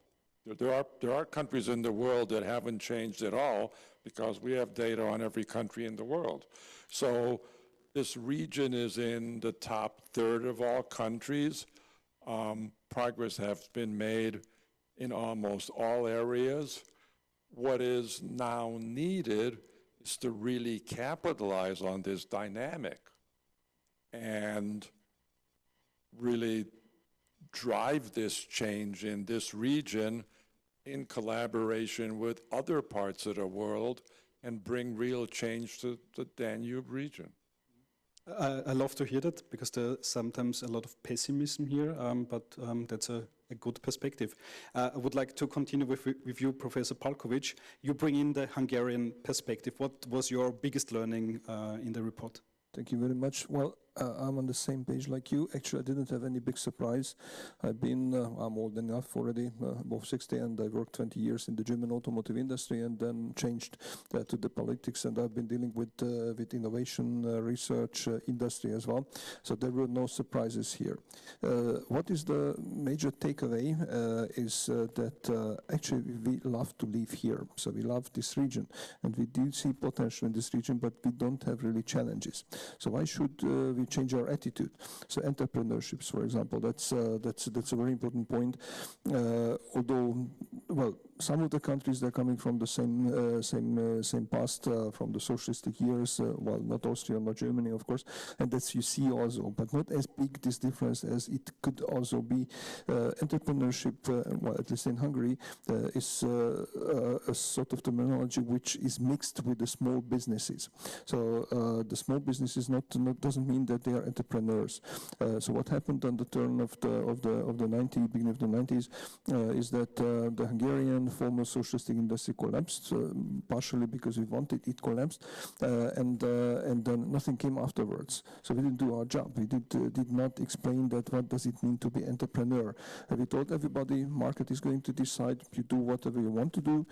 There are countries in the world that haven't changed at all because we have data on every country in the world. So this region is in the top third of all countries. Progress has been made in almost all areas. What is now needed is to really capitalize on this dynamic and really drive this change in this region in collaboration with other parts of the world and bring real change to the Danube region. I love to hear that because there's sometimes a lot of pessimism here, but that's a good perspective. I would like to continue with you, Professor 𝐀𝐿. You bring in the Hungarian perspective. What was your biggest learning in the report? Thank you very much. Well, I'm on the same page like you. Actually, I didn't have any big surprise. I'm old enough already, above 60, and I worked 20 years in the German automotive industry and then changed to the politics, and I've been dealing with innovation, research, industry as well. So there were no surprises here. What is the major takeaway is that actually we love to live here. So we love this region, and we do see potential in this region, but we don't have really challenges. So why should we change our attitude? So entrepreneurships, for example, that's a very important point. Although, well, some of the countries, they're coming from the same past, from the socialistic years. Well, not Austria, not Germany, of course, and that's you see also, but not as big this difference as it could also be. Entrepreneurship, well, at least in Hungary, is a sort of terminology which is mixed with the small businesses. So the small businesses doesn't mean that they are entrepreneurs. So what happened on the turn of the 90s, beginning of the 90s, is that the Hungarian former socialistic industry collapsed, partially because we wanted it collapsed, and then nothing came afterwards. So we didn't do our job. We did not explain that what does it mean to be entrepreneur. We told everybody, market is going to decide, you do whatever you want to do,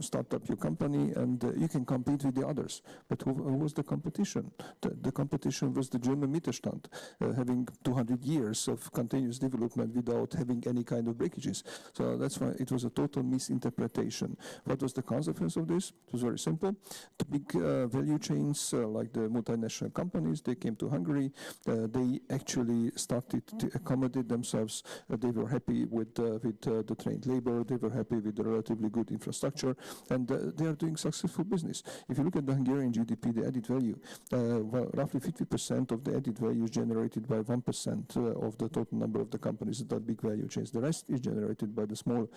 start up your company, and you can compete with the others. But who was the competition? The competition was the German Mittelstand, having 200 years of continuous development without having any kind of breakages. So that's why it was a total misinterpretation. What was the consequence of this? It was very simple. The big value chains, like the multinational companies, they came to Hungary. They actually started to accommodate themselves. They were happy with the trained labor. They were happy with the relatively good infrastructure, and they are doing successful business. If you look at the Hungarian GDP, the added value, well, roughly 50% of the added value is generated by 1% of the total number of the companies that big value chains. The rest is generated by the small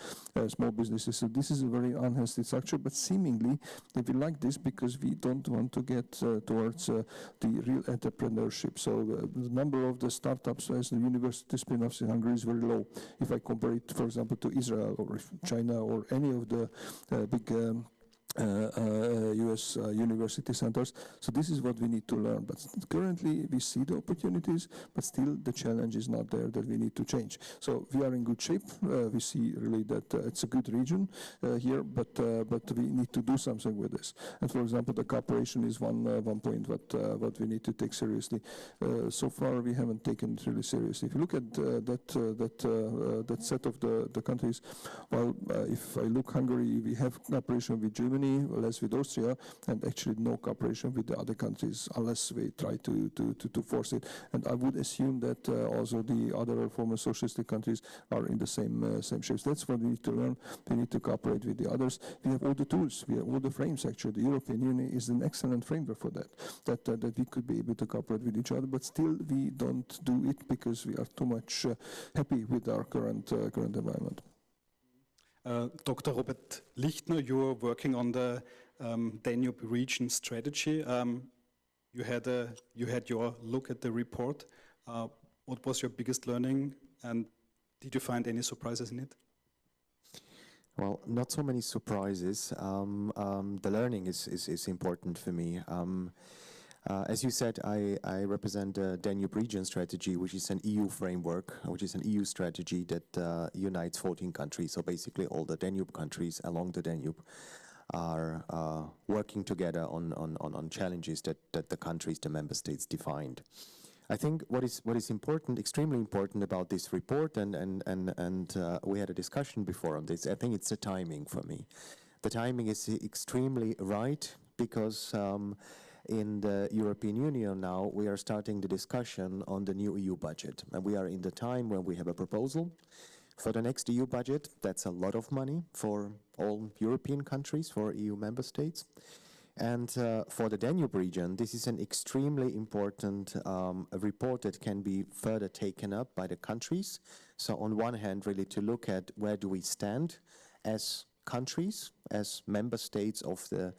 businesses. So this is a very unhealthy structure, but seemingly we like this because we don't want to get towards the real entrepreneurship. So the number of the startups as the university spin-offs in Hungary is very low. If I compare it, for example, to Israel or China or any of the big US university centers. So this is what we need to learn. But currently we see the opportunities, but still the challenge is not there that we need to change. So we are in good shape. We see really that it's a good region here, but we need to do something with this. And for example, the cooperation is one point what we need to take seriously. So far we haven't taken it really seriously. If you look at that set of the countries, well, if I look Hungary, we have cooperation with Germany, less with Austria, and actually no cooperation with the other countries unless we try to force it. And I would assume that also the other former socialistic countries are in the same shapes. That's what we need to learn. We need to cooperate with the others. We have all the tools. We have all the frames. Actually, the European Union is an excellent framework for that we could be able to cooperate with each other. But still, we don't do it because we are too much happy with our current environment. Dr. Robert Lichtner, you are working on the Danube Region strategy. You had your look at the report. What was your biggest learning, and did you find any surprises in it? Well, not so many surprises. The learning is important for me. As you said, I represent the Danube Region strategy, which is an EU framework, which is an EU strategy that unites 14 countries. So basically all the Danube countries along the Danube are working together on challenges that the countries, the member states defined. I think what is important, extremely important about this report, and we had a discussion before on this, I think it's the timing for me. The timing is extremely right because in the European Union now, we are starting the discussion on the new EU budget. And we are in the time when we have a proposal for the next EU budget. That's a lot of money for all European countries, for EU member states. And for the Danube region, this is an extremely important report that can be further taken up by the countries. So on one hand, really to look at where do we stand as countries, as member states of the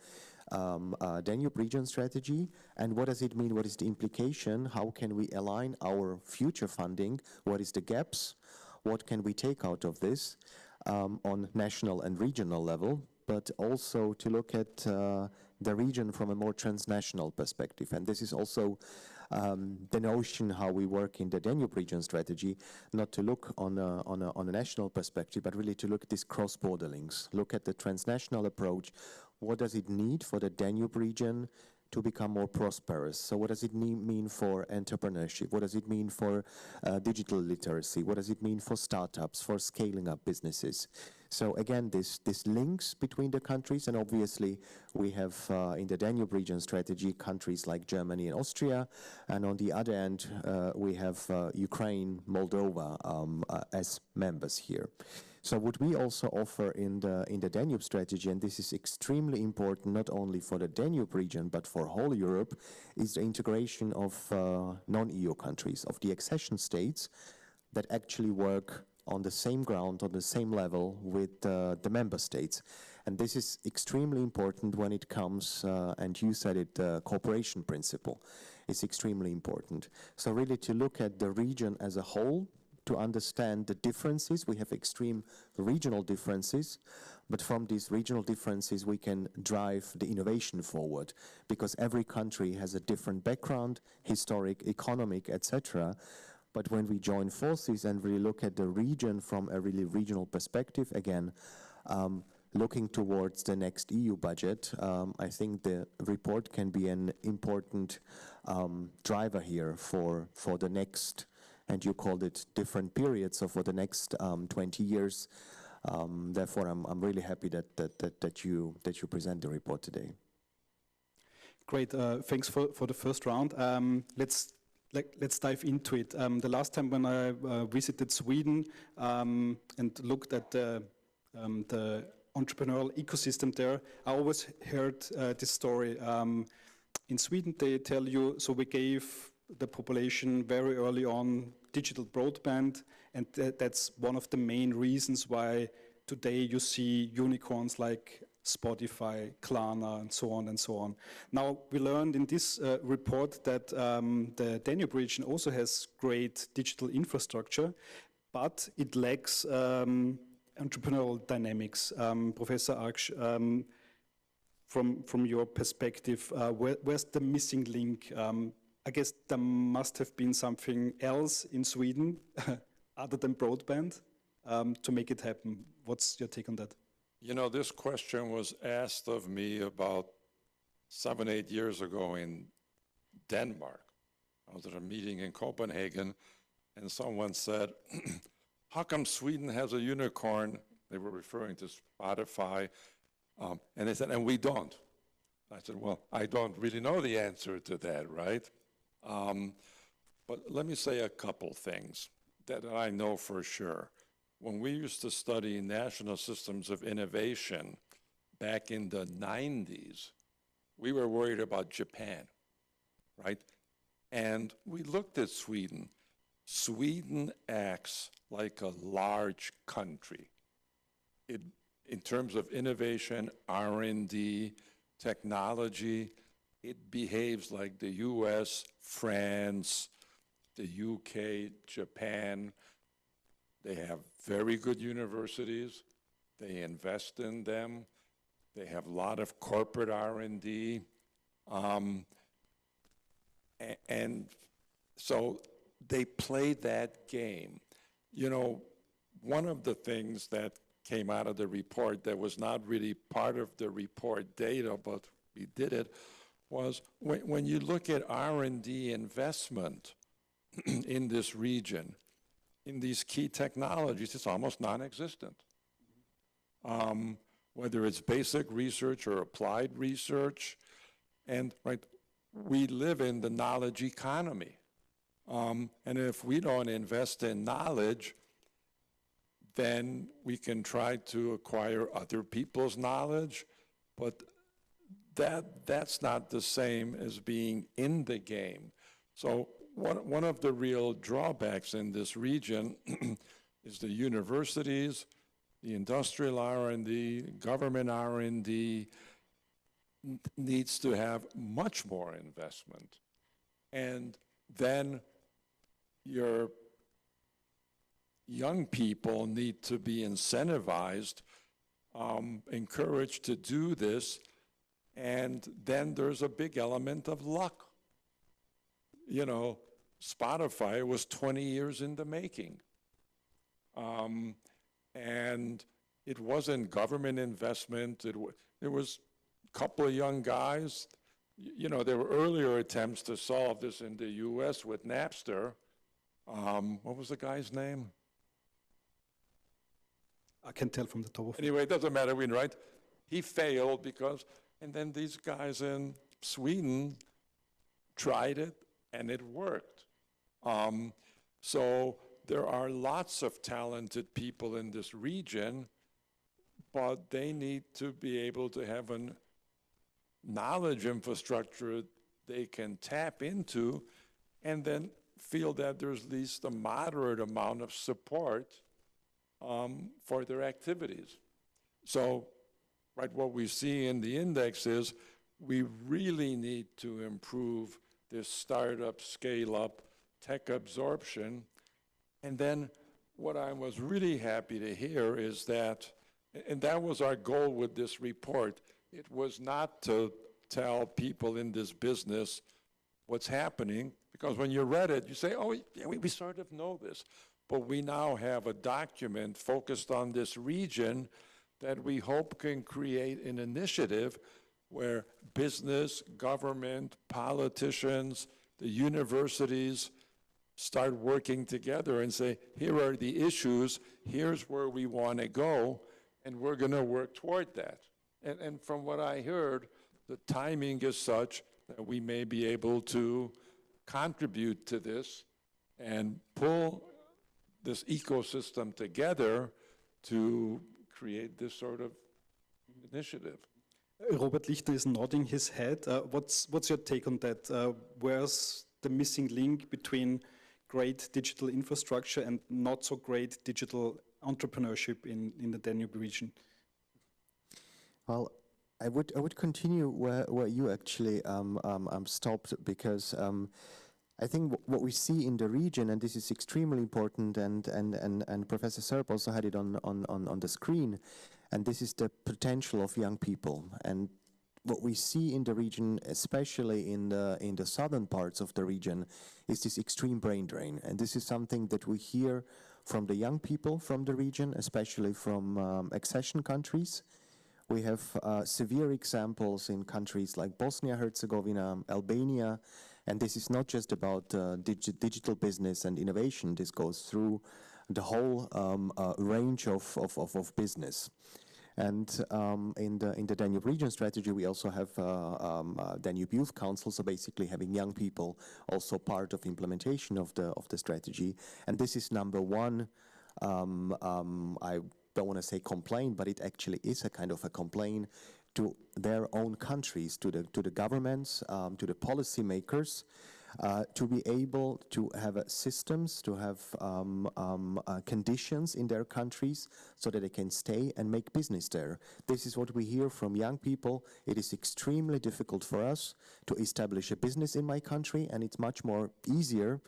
Danube region strategy, and what does it mean, what is the implication, how can we align our future funding, what is the gaps, what can we take out of this on national and regional level, but also to look at the region from a more transnational perspective. And this is also the notion how we work in the Danube region strategy, not to look on a national perspective, but really to look at these cross-border links, look at the transnational approach. What does it need for the Danube region to become more prosperous? So what does it mean for entrepreneurship? What does it mean for digital literacy? What does it mean for startups, for scaling up businesses? So again, this links between the countries, and obviously we have in the Danube region strategy countries like Germany and Austria, and on the other end we have Ukraine, Moldova as members here. So what we also offer in the Danube strategy, and this is extremely important not only for the Danube region but for whole Europe, is the integration of non-EU countries, of the accession states that actually work on the same ground, on the same level with the member states. And this is extremely important when it comes, and you said it, the cooperation principle is extremely important. So really to look at the region as a whole, to understand the differences. We have extreme regional differences, but from these regional differences we can drive the innovation forward, because every country has a different background, historic, economic, etc. But when we join forces and really look at the region from a really regional perspective, again, looking towards the next EU budget, I think the report can be an important driver here for the next, and you called it different periods, so for the next 20 years. Therefore, I'm really happy that you present the report today. Great, thanks for the first round. Let's dive into it. The last time when I visited Sweden and looked at the entrepreneurial ecosystem there, I always heard this story. In Sweden, they tell you, so we gave the population very early on digital broadband, and that's one of the main reasons why today you see unicorns like Spotify, Klarna, and so on and so on. Now, we learned in this report that the Danube region also has great digital infrastructure, but it lacks entrepreneurial dynamics. Professor 𝐀𝐿, from your perspective, where's the missing link? I guess there must have been something else in Sweden other than broadband to make it happen. What's your take on that? You know, this question was asked of me about 7, 8 years ago in Denmark. I was at a meeting in Copenhagen, and someone said, how come Sweden has a unicorn? They were referring to Spotify. And they said, and we don't. I said, well, I don't really know the answer to that, right? But let me say a couple things that I know for sure. When we used to study national systems of innovation back in the 90s, we were worried about Japan, right? And we looked at Sweden. Sweden acts like a large country. In terms of innovation, R&D, technology, it behaves like the US, France, the UK, Japan. They have very good universities. They invest in them. They have a lot of corporate R&D. And so they play that game. You know, one of the things that came out of the report that was not really part of the report data, but we did it, was when you look at R&D investment in this region, in these key technologies, it's almost non-existent. Whether it's basic research or applied research, and right, we live in the knowledge economy. And if we don't invest in knowledge, then we can try to acquire other people's knowledge, but that's not the same as being in the game. So one of the real drawbacks in this region is the universities, the industrial R&D, government R&D needs to have much more investment. And then your young people need to be incentivized, encouraged to do this, and then there's a big element of luck. You know, Spotify was 20 years in the making. And it wasn't government investment. There was a couple of young guys. You know, there were earlier attempts to solve this in the US with Napster. What was the guy's name? I can tell from the top of Anyway, it doesn't matter, right? He failed because, and then these guys in Sweden tried it and it worked. So there are lots of talented people in this region, but they need to be able to have a knowledge infrastructure they can tap into and then feel that there's at least a moderate amount of support for their activities. So, right, what we see in the index is we really need to improve this startup, scale-up, tech absorption. And then what I was really happy to hear is that, and that was our goal with this report, it was not to tell people in this business what's happening, because when you read it, you say, oh, yeah, we sort of know this. But we now have a document focused on this region that we hope can create an initiative where business, government, politicians, the universities start working together and say, here are the issues, here's where we want to go, and we're going to work toward that. And from what I heard, the timing is such that we may be able to contribute to this and pull this ecosystem together to create this sort of initiative. Robert Lichtner is nodding his head. What's your take on that? Where's the missing link between great digital infrastructure and not so great digital entrepreneurship in the Danube region? Well, I would continue where you actually stopped, because I think what we see in the region, and this is extremely important, and Professor Szerb also had it on the screen, and this is the potential of young people. And what we see in the region, especially in the southern parts of the region, is this extreme brain drain. And this is something that we hear from the young people from the region, especially from accession countries. We have severe examples in countries like Bosnia-Herzegovina, Albania, and this is not just about digital business and innovation. This goes through the whole range of business. And in the Danube Region strategy, we also have Danube Youth Council, so basically having young people also part of implementation of the strategy. And this is number one. I don't want to say complaint, but it actually is a kind of a complaint to their own countries, to the governments, to the policymakers, to be able to have systems, to have conditions in their countries so that they can stay and make business there. This is what we hear from young people. It is extremely difficult for us to establish a business in my country, and it's much more easier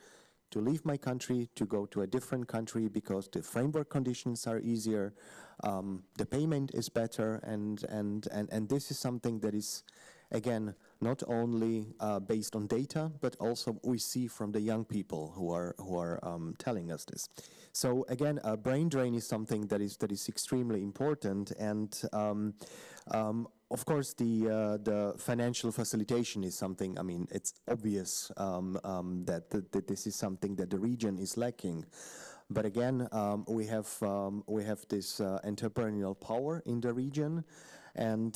to leave my country, to go to a different country because the framework conditions are easier, the payment is better, and this is something that is, again, not only based on data, but also we see from the young people who are telling us this. So again, brain drain is something that is extremely important, and of course, the financial facilitation is something. I mean, it's obvious that this is something that the region is lacking. But again, we have this entrepreneurial power in the region, and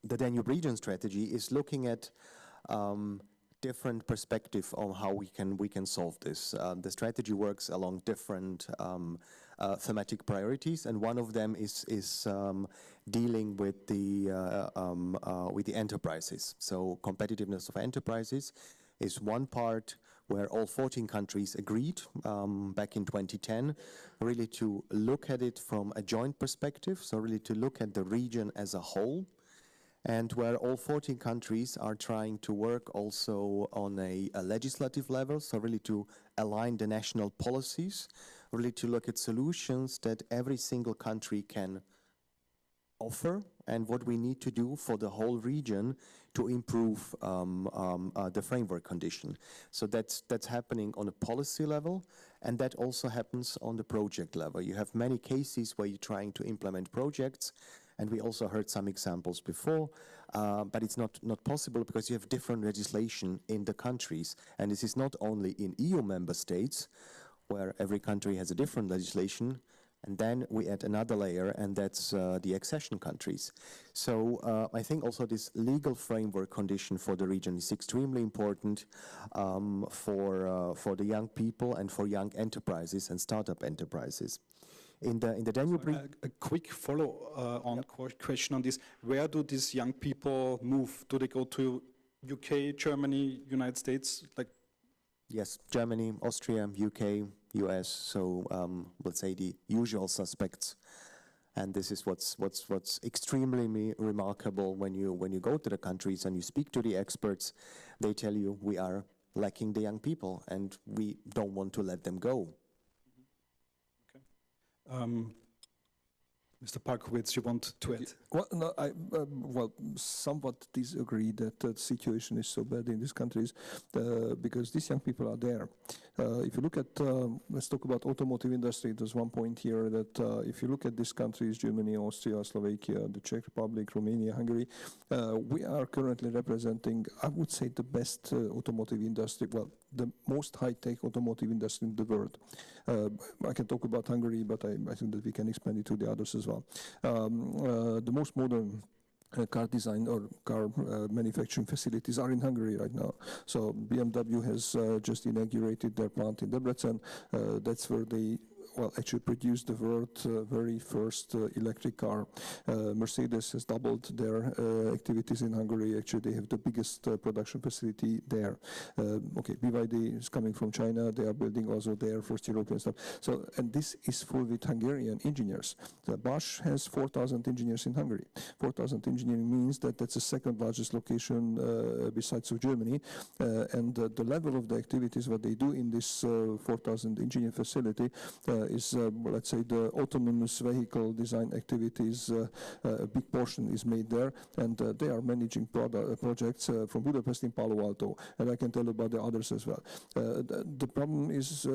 the Danube Region strategy is looking at different perspective on how we can solve this. The strategy works along different thematic priorities, and one of them is dealing with the enterprises. So competitiveness of enterprises is one part where all 14 countries agreed back in 2010, really to look at it from a joint perspective, so really to look at the region as a whole, and where all 14 countries are trying to work also on a legislative level, so really to align the national policies, really to look at solutions that every single country can offer, and what we need to do for the whole region to improve the framework condition. So that's happening on a policy level, and that also happens on the project level. You have many cases where you're trying to implement projects, and we also heard some examples before, but it's not possible because you have different legislation in the countries. And this is not only in EU member states, where every country has a different legislation, and then we add another layer, and that's the accession countries. So I think also this legal framework condition for the region is extremely important for the young people and for young enterprises and startup enterprises. In the Danube region, a quick follow-on question on this: where do these young people move? Do they go to UK, Germany, United States? Like, yes, Germany, Austria, UK, US. So let's say the usual suspects. And this is what's extremely remarkable when you go to the countries and you speak to the experts. They tell you we are lacking the young people, and we don't want to let them go. Mr. 𝐀𝐿, you want to add? Well, no, I somewhat disagree that the situation is so bad in these countries because these young people are there. If you look at, let's talk about automotive industry. There's one point here that if you look at these countries, Germany, Austria, Slovakia, the Czech Republic, Romania, Hungary, we are currently representing, I would say, the best automotive industry, well, the most high-tech automotive industry in the world. I can talk about Hungary, but I think that we can expand it to the others as well. The most modern car design or car manufacturing facilities are in Hungary right now. So BMW has just inaugurated their plant in Debrecen. That's where they actually produced the world's very first electric car. Mercedes has doubled their activities in Hungary. Actually, they have the biggest production facility there. BYD is coming from China. They are building also their first European stuff. So, and this is full with Hungarian engineers. The Bosch has 4,000 engineers in Hungary. 4,000 engineering means that that's the second largest location besides of Germany. And the level of the activities what they do in this 4,000 engineer facility let's say, the autonomous vehicle design activities. A big portion is made there, and they are managing projects from Budapest in Palo Alto, and I can tell you about the others as well. The problem is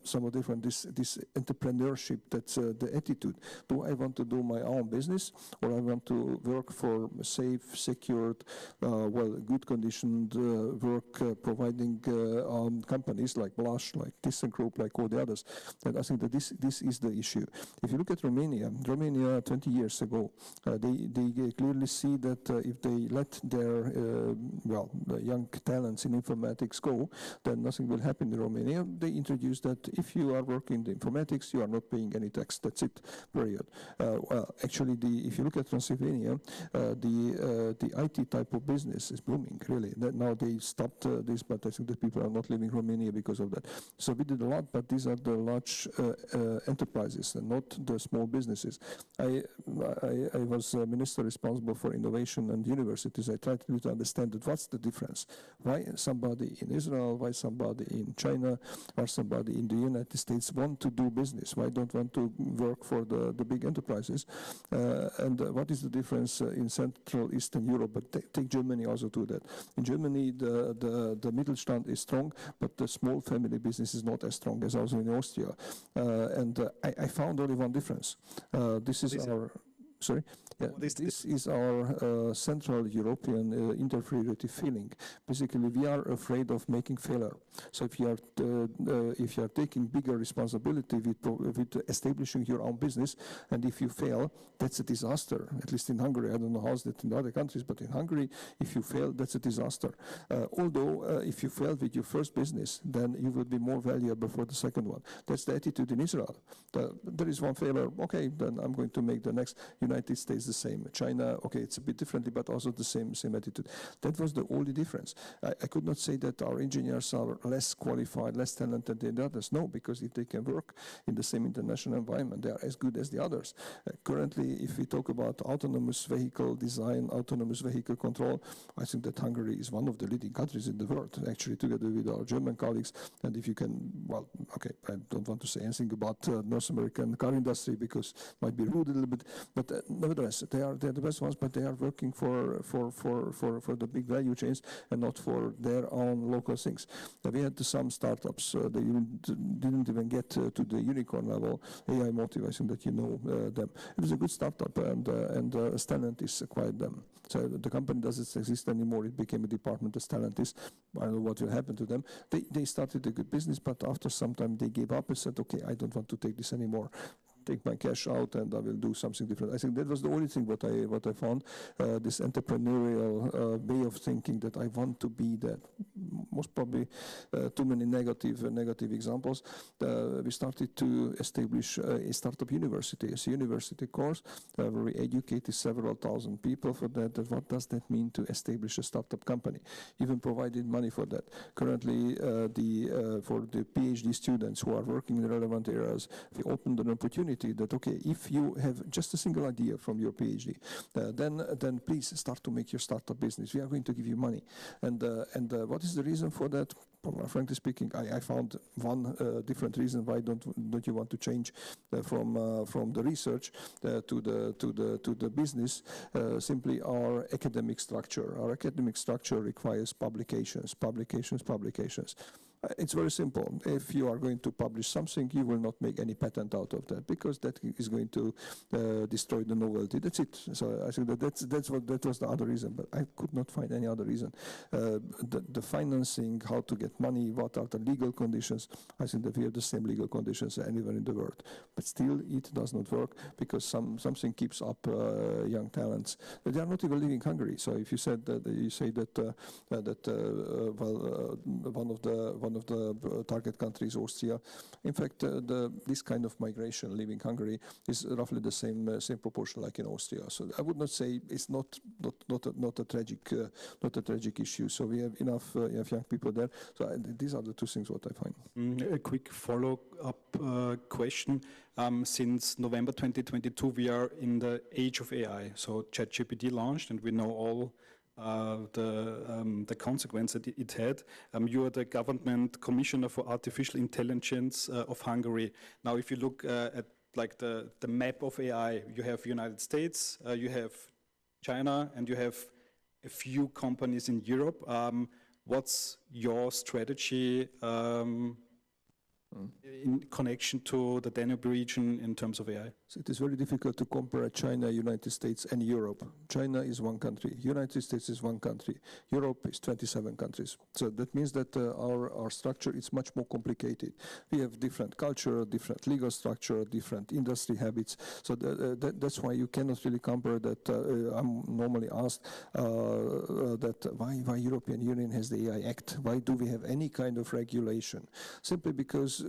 somewhat different. This entrepreneurship, that's the attitude. Do I want to do my own business, or I want to work for safe, secured, good conditioned work providing companies like Blush, like ThyssenKrupp, like all the others? And I think that this is the issue. If you look at Romania 20 years ago, they clearly see that if they let their the young talents in informatics go, then nothing will happen in Romania. They introduced that if you are working in informatics, you are not paying any tax. That's it, period. Actually, if you look at Transylvania, the IT type of business is booming, really. Now they stopped this, but I think that people are not leaving Romania because of that. So we did a lot, but these are the large enterprises and not the small businesses. I was a minister responsible for innovation and universities. I tried to understand that what's the difference. Why somebody in Israel, why somebody in China, or somebody in the United States want to do business? Why don't want to work for the big enterprises? And what is the difference in Central Eastern Europe? But take Germany also to that. In Germany, the Mittelstand is strong, but the small family business is not as strong as also in Austria. I found only one difference. This is our... Sorry? Yeah, this is our Central European inferiority feeling. Basically, we are afraid of making failure. So if you are taking bigger responsibility with establishing your own business, and if you fail, that's a disaster. At least in Hungary, I don't know how's that in other countries, but in Hungary, if you fail, that's a disaster. Although if you fail with your first business, then you will be more valuable for the second one. That's the attitude in Israel. There is one failure. Okay, then I'm going to make the next. United States the same. China, okay, it's a bit differently, but also the same attitude. That was the only difference. I could not say that our engineers are less qualified, less talented than the others. No, because if they can work in the same international environment, they are as good as the others. Currently, if we talk about autonomous vehicle design, autonomous vehicle control, I think that Hungary is one of the leading countries in the world, actually, together with our German colleagues. And if you can, well, okay, I don't want to say anything about North American car industry because it might be rude a little bit, but nevertheless, they're the best ones, but they are working for the big value chains and not for their own local things. We had some startups, they didn't even get to the unicorn level. AI Motive, I think that you know them. It was a good startup, and Stellantis acquired them. So the company doesn't exist anymore. It became a department of Stellantis. I don't know what will happen to them. They started a good business, but after some time they gave up and said, okay, I don't want to take this anymore. Take my cash out and I will do something different. I think that was the only thing what I found, this entrepreneurial way of thinking that I want to be that. Most probably too many negative examples. We started to establish a startup university, a university course where we educated several thousand people for that. What does that mean to establish a startup company? Even provided money for that. Currently, for the PhD students who are working in relevant areas, we opened an opportunity that, okay, if you have just a single idea from your PhD, then please start to make your startup business. We are going to give you money. And what is the reason for that? Well, frankly speaking, I found one different reason why don't you want to change from the research to the business. Simply our academic structure. Our academic structure requires publications. It's very simple. If you are going to publish something, you will not make any patent out of that because that is going to destroy the novelty. That's it. So I think that was the other reason, but I could not find any other reason. The financing, how to get money, what are the legal conditions? I think that we have the same legal conditions anywhere in the world, but still it does not work because something keeps up young talents. They are not even leaving Hungary. So if you say that one of the target countries, Austria. In fact, this kind of migration leaving Hungary is roughly the same proportion like in Austria. So I would not say it's not a tragic issue. So we have enough young people there. So these are the two things what I find. A quick follow-up question. Since November 2022, we are in the age of AI. So ChatGPT launched, and we know all the consequence that it had. You are the government commissioner for artificial intelligence of Hungary. Now, if you look at like the map of AI, you have United States, you have China, and you have a few companies in Europe. What's your strategy in connection to the Danube region in terms of AI? So it is very difficult to compare China, United States, and Europe. China is one country. United States is one country. Europe is 27 countries. So that means that our structure is much more complicated. We have different culture, different legal structure, different industry habits. So that's why you cannot really compare that. I'm normally asked that why European Union has the AI Act? Why do we have any kind of regulation? Simply because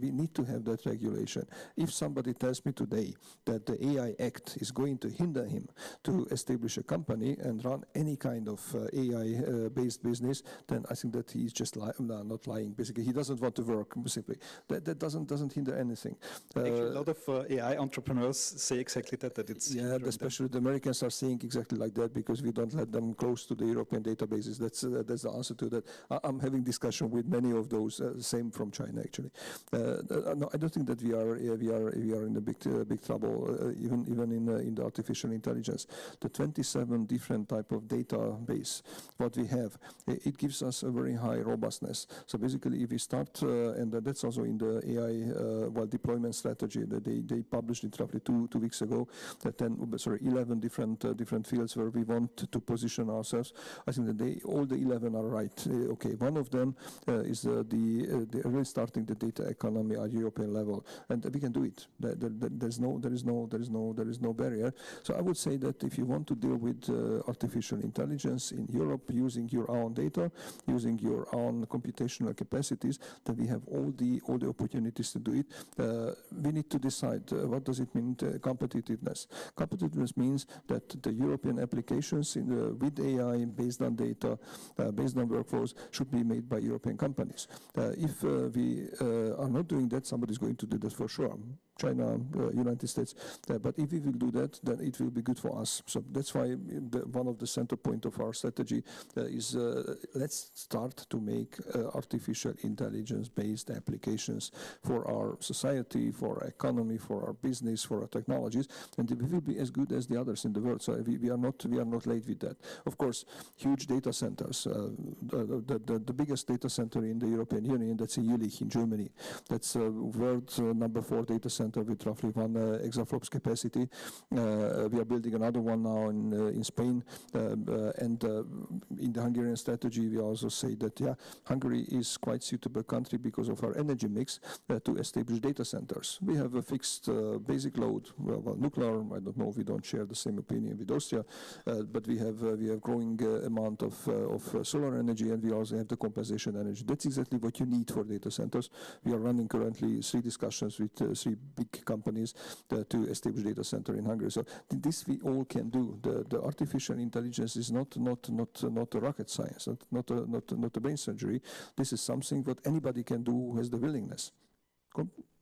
we need to have that regulation. If somebody tells me today that the AI Act is going to hinder him to establish a company and run any kind of AI-based business, then I think that he's just not lying. Basically, he doesn't want to work. Simply, that doesn't hinder anything. Actually, a lot of AI entrepreneurs say exactly that it's especially the Americans are saying exactly like that because we don't let them close to the European databases. That's the answer to that. I'm having discussion with many of those. Same from China, actually. No, I don't think that we are in a big trouble, even in the artificial intelligence. The 27 different type of database what we have, it gives us a very high robustness. So basically, if we start, and that's also in the AI deployment strategy that they published it roughly two weeks ago, that 11 different fields where we want to position ourselves. I think that all the 11 are right. Okay, one of them is the really starting the data economy at European level, and we can do it. There is no barrier. So I would say that if you want to deal with artificial intelligence in Europe using your own data, using your own computational capacities, then we have all the opportunities to do it. We need to decide what does it mean competitiveness. Competitiveness means that the European applications with AI based on data, based on workflows, should be made by European companies. If we are not doing that, somebody is going to do that for sure. China, United States. But if we will do that, then it will be good for us. So that's why one of the center point of our strategy is let's start to make artificial intelligence-based applications for our society, for our economy, for our business, for our technologies, and we will be as good as the others in the world. So we are not late with that. Of course, huge data centers. The biggest data center in the European Union, that's in Jülich in Germany. That's world number 4 data center with roughly 1 exaflops capacity. We are building another one now in Spain, and in the Hungarian strategy we also say that Hungary is quite suitable country because of our energy mix to establish data centers. We have a fixed basic load, well, nuclear. I don't know if we don't share the same opinion with Austria, but we have growing amount of solar energy, and we also have the compensation energy. That's exactly what you need for data centers. We are running currently 3 discussions with 3 big companies to establish data center in Hungary. So this we all can do. The artificial intelligence is not a rocket science, not a brain surgery. This is something that anybody can do who has the willingness.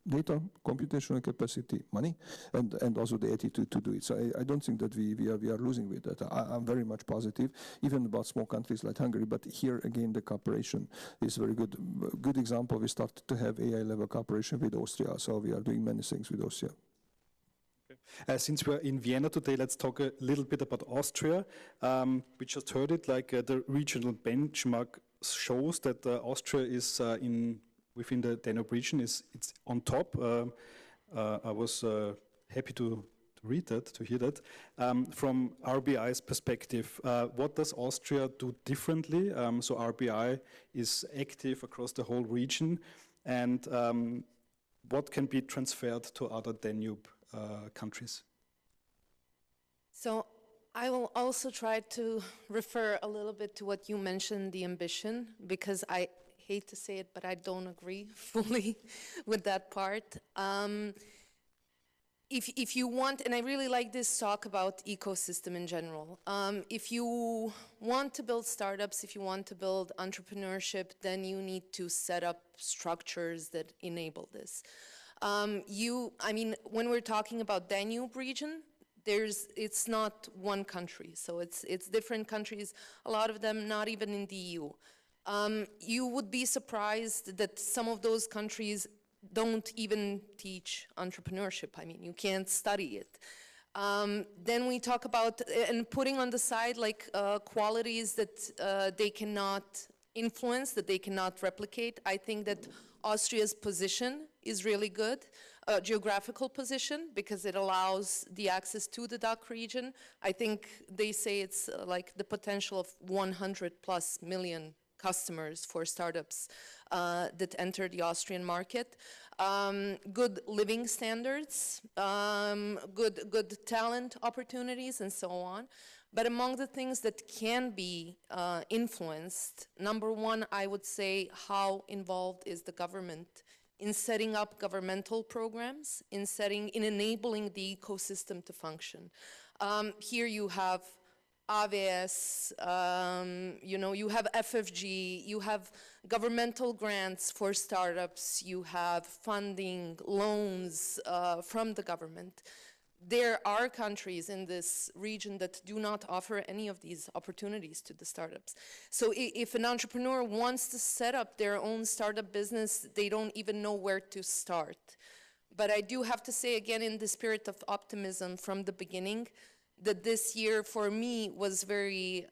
Data, computational capacity, money, and also the attitude to do it. So I don't think that we are losing with that. I'm very much positive, even about small countries like Hungary. But here again, the cooperation is very good. Good example. We started to have AI level cooperation with Austria. So we are doing many things with Austria. Since we're in Vienna today, let's talk a little bit about Austria. We just heard it, like the regional benchmark shows that Austria is within the Danube region, it's on top. I was happy to read that, to hear that. From RBI's perspective, what does Austria do differently? So RBI is active across the whole region, and what can be transferred to other Danube countries? So I will also try to refer a little bit to what you mentioned, the ambition, because I hate to say it, but I don't agree fully with that part. If you want, and I really like this talk about ecosystem in general, if you want to build startups, if you want to build entrepreneurship, then you need to set up structures that enable this. I mean, when we're talking about Danube region, it's not one country, so it's different countries, a lot of them not even in the EU. You would be surprised that some of those countries don't even teach entrepreneurship. I mean, you can't study it. Then we talk about, and putting on the side like qualities that they cannot influence, that they cannot replicate. I think that Austria's position is really good, geographical position, because it allows the access to the DACH region. I think they say it's like the potential of 100+ million customers for startups that enter the Austrian market. Good living standards, good talent opportunities, and so on. But among the things that can be influenced, number one, I would say how involved is the government in setting up governmental programs, in enabling the ecosystem to function. Here you have AWS, you have FFG, you have governmental grants for startups, you have funding, loans from the government. There are countries in this region that do not offer any of these opportunities to the startups. So if an entrepreneur wants to set up their own startup business, they don't even know where to start. But I do have to say again, in the spirit of optimism from the beginning, that this year for me was very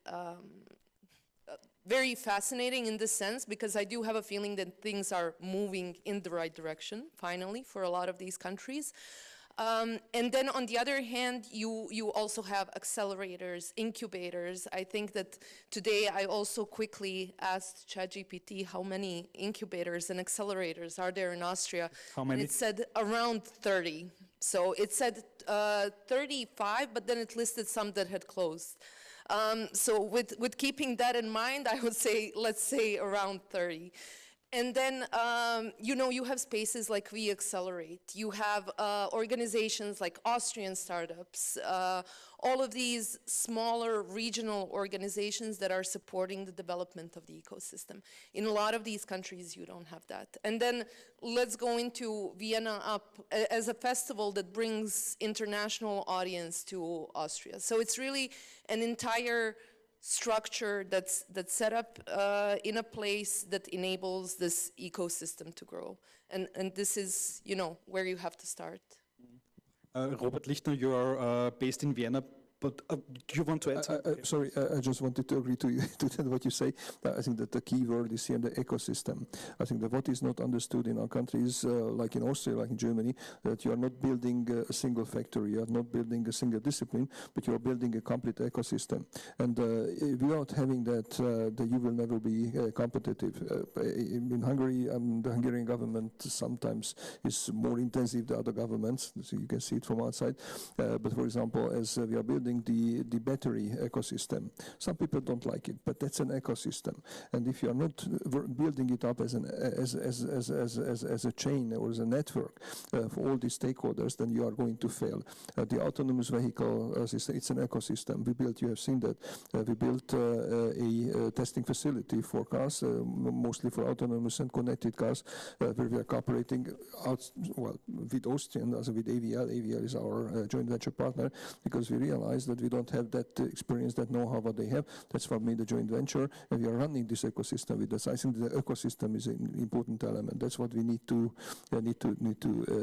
fascinating in this sense, because I do have a feeling that things are moving in the right direction, finally, for a lot of these countries. And then on the other hand, you also have accelerators, incubators. I think that today I also quickly asked ChatGPT how many incubators and accelerators are there in Austria. How many? And it said around 30. So it said 35, but then it listed some that had closed. So with keeping that in mind, I would say, let's say around 30. And then, you have spaces like weXelerate. You have organizations like Austrian startups, all of these smaller regional organizations that are supporting the development of the ecosystem. In a lot of these countries, you don't have that. And then let's go into Vienna Up as a festival that brings international audience to Austria. So it's really an entire structure that's set up in a place that enables this ecosystem to grow. And this is, where you have to start. Robert Lichtner, you are based in Vienna, but do you want to add something? Sorry, I just wanted to agree to that what you say. I think that the key word is here the ecosystem. I think that what is not understood in our countries, like in Austria, like in Germany, that you are not building a single factory, you are not building a single discipline, but you are building a complete ecosystem. And without having that, you will never be competitive. In Hungary, the Hungarian government sometimes is more intensive than other governments, so you can see it from outside. But for example, as we are building the battery ecosystem. Some people don't like it, but that's an ecosystem. And if you are not building it up as a chain or as a network for all these stakeholders, then you are going to fail. The autonomous vehicle system, it's an ecosystem. You have seen that. We built a testing facility for cars, mostly for autonomous and connected cars, where we are cooperating with Austrian, also with AVL. AVL is our joint venture partner, because we realize that we don't have that experience, that know-how what they have. That's what made the joint venture, and we are running this ecosystem with us. I think the ecosystem is an important element. That's what we need to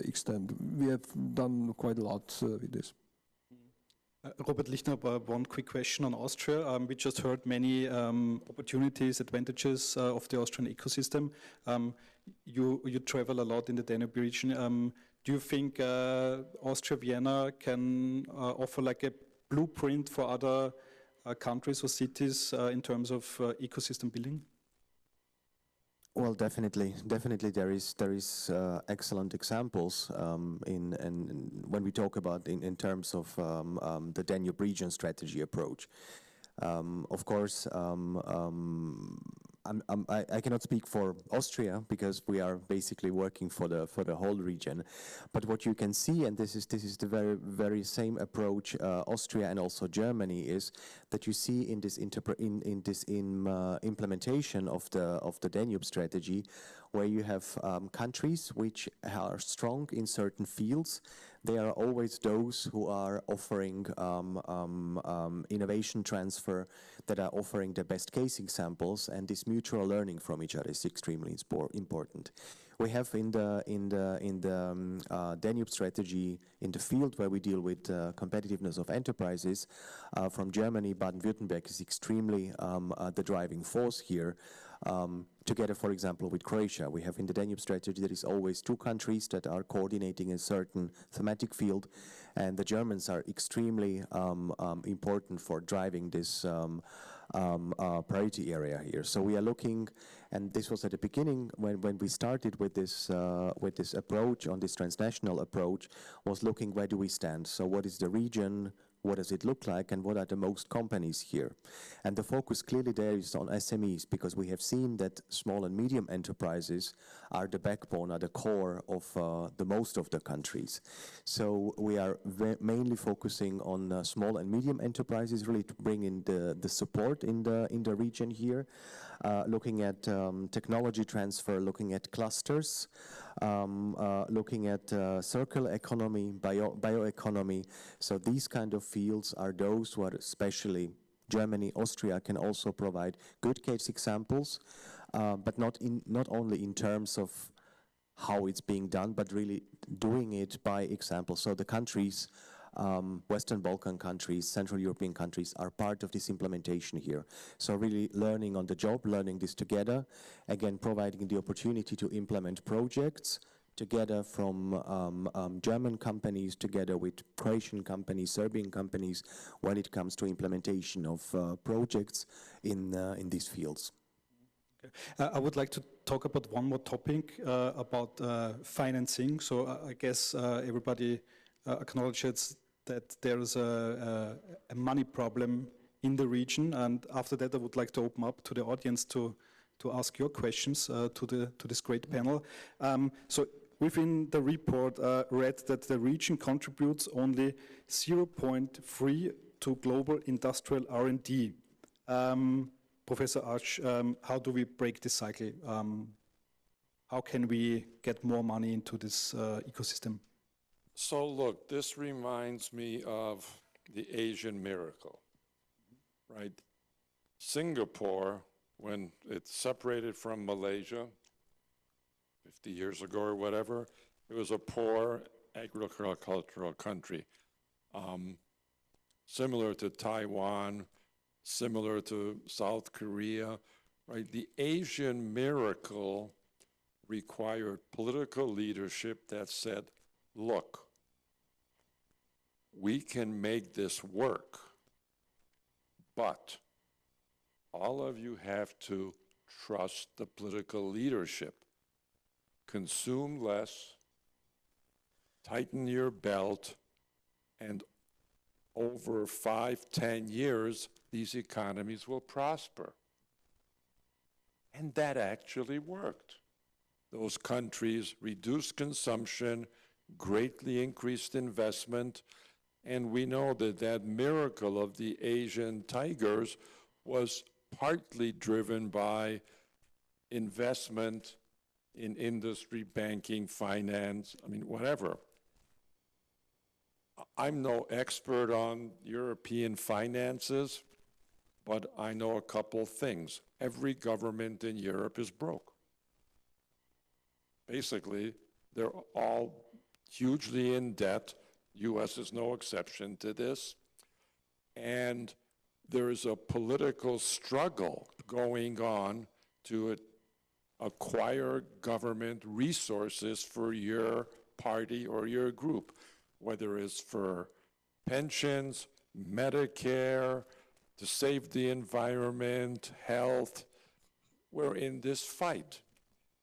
extend. We have done quite a lot with this. Robert Lichtner, one quick question on Austria. We just heard many opportunities, advantages of the Austrian ecosystem. You travel a lot in the Danube region. Do you think Austria, Vienna can offer like a blueprint for other countries or cities in terms of ecosystem building? Well, definitely there is excellent examples when we talk about in terms of the Danube Region strategy approach. Of course, I cannot speak for Austria because we are basically working for the whole region. But what you can see, and this is the very same approach Austria and also Germany, is that you see in this implementation of the Danube strategy, where you have countries which are strong in certain fields, they are always those who are offering innovation transfer, that are offering the best case examples, and this mutual learning from each other is extremely important. We have in the Danube strategy, in the field where we deal with competitiveness of enterprises, from Germany, Baden-Württemberg is extremely the driving force here. Together, for example, with Croatia, we have in the Danube strategy, there is always 2 countries that are coordinating a certain thematic field, and the Germans are extremely important for driving this priority area here. So we are looking, and this was at the beginning when we started with this approach, on this transnational approach, was looking where do we stand. So what is the region? What does it look like, and what are the most companies here? And the focus clearly there is on SMEs, because we have seen that small and medium enterprises are the backbone, are the core of the most of the countries. So we are mainly focusing on small and medium enterprises, really to bring in the support in the region here, looking at technology transfer, looking at clusters, looking at circular economy, bioeconomy. So these kind of fields are those where especially Germany, Austria can also provide good case examples, but not only in terms of how it's being done, but really doing it by example. So the countries, Western Balkan countries, Central European countries are part of this implementation here. So really learning on the job, learning this together, again providing the opportunity to implement projects together from German companies, together with Croatian companies, Serbian companies, when it comes to implementation of projects in these fields. I would like to talk about one more topic about financing. So I guess everybody acknowledges that there is a money problem in the region, and after that I would like to open up to the audience to ask your questions to this great panel. So within the report, read that the region contributes only 0.3 to global industrial R&D. Professor 𝐀𝐿, how do we break this cycle? How can we get more money into this ecosystem? So look, this reminds me of the Asian miracle, right? Singapore, when it separated from Malaysia 50 years ago or whatever, it was a poor agricultural country, similar to Taiwan, similar to South Korea, right? The Asian miracle required political leadership that said, look, we can make this work, but all of you have to trust the political leadership. Consume less, tighten your belt, and over 5-10 years, these economies will prosper. And that actually worked. Those countries reduced consumption, greatly increased investment, and we know that that miracle of the Asian tigers was partly driven by investment in industry, banking, finance, I mean, whatever. I'm no expert on European finances, but I know a couple things. Every government in Europe is broke. Basically, they're all hugely in debt. US is no exception to this. And there is a political struggle going on to acquire government resources for your party or your group, whether it's for pensions, Medicare, to save the environment, health. We're in this fight,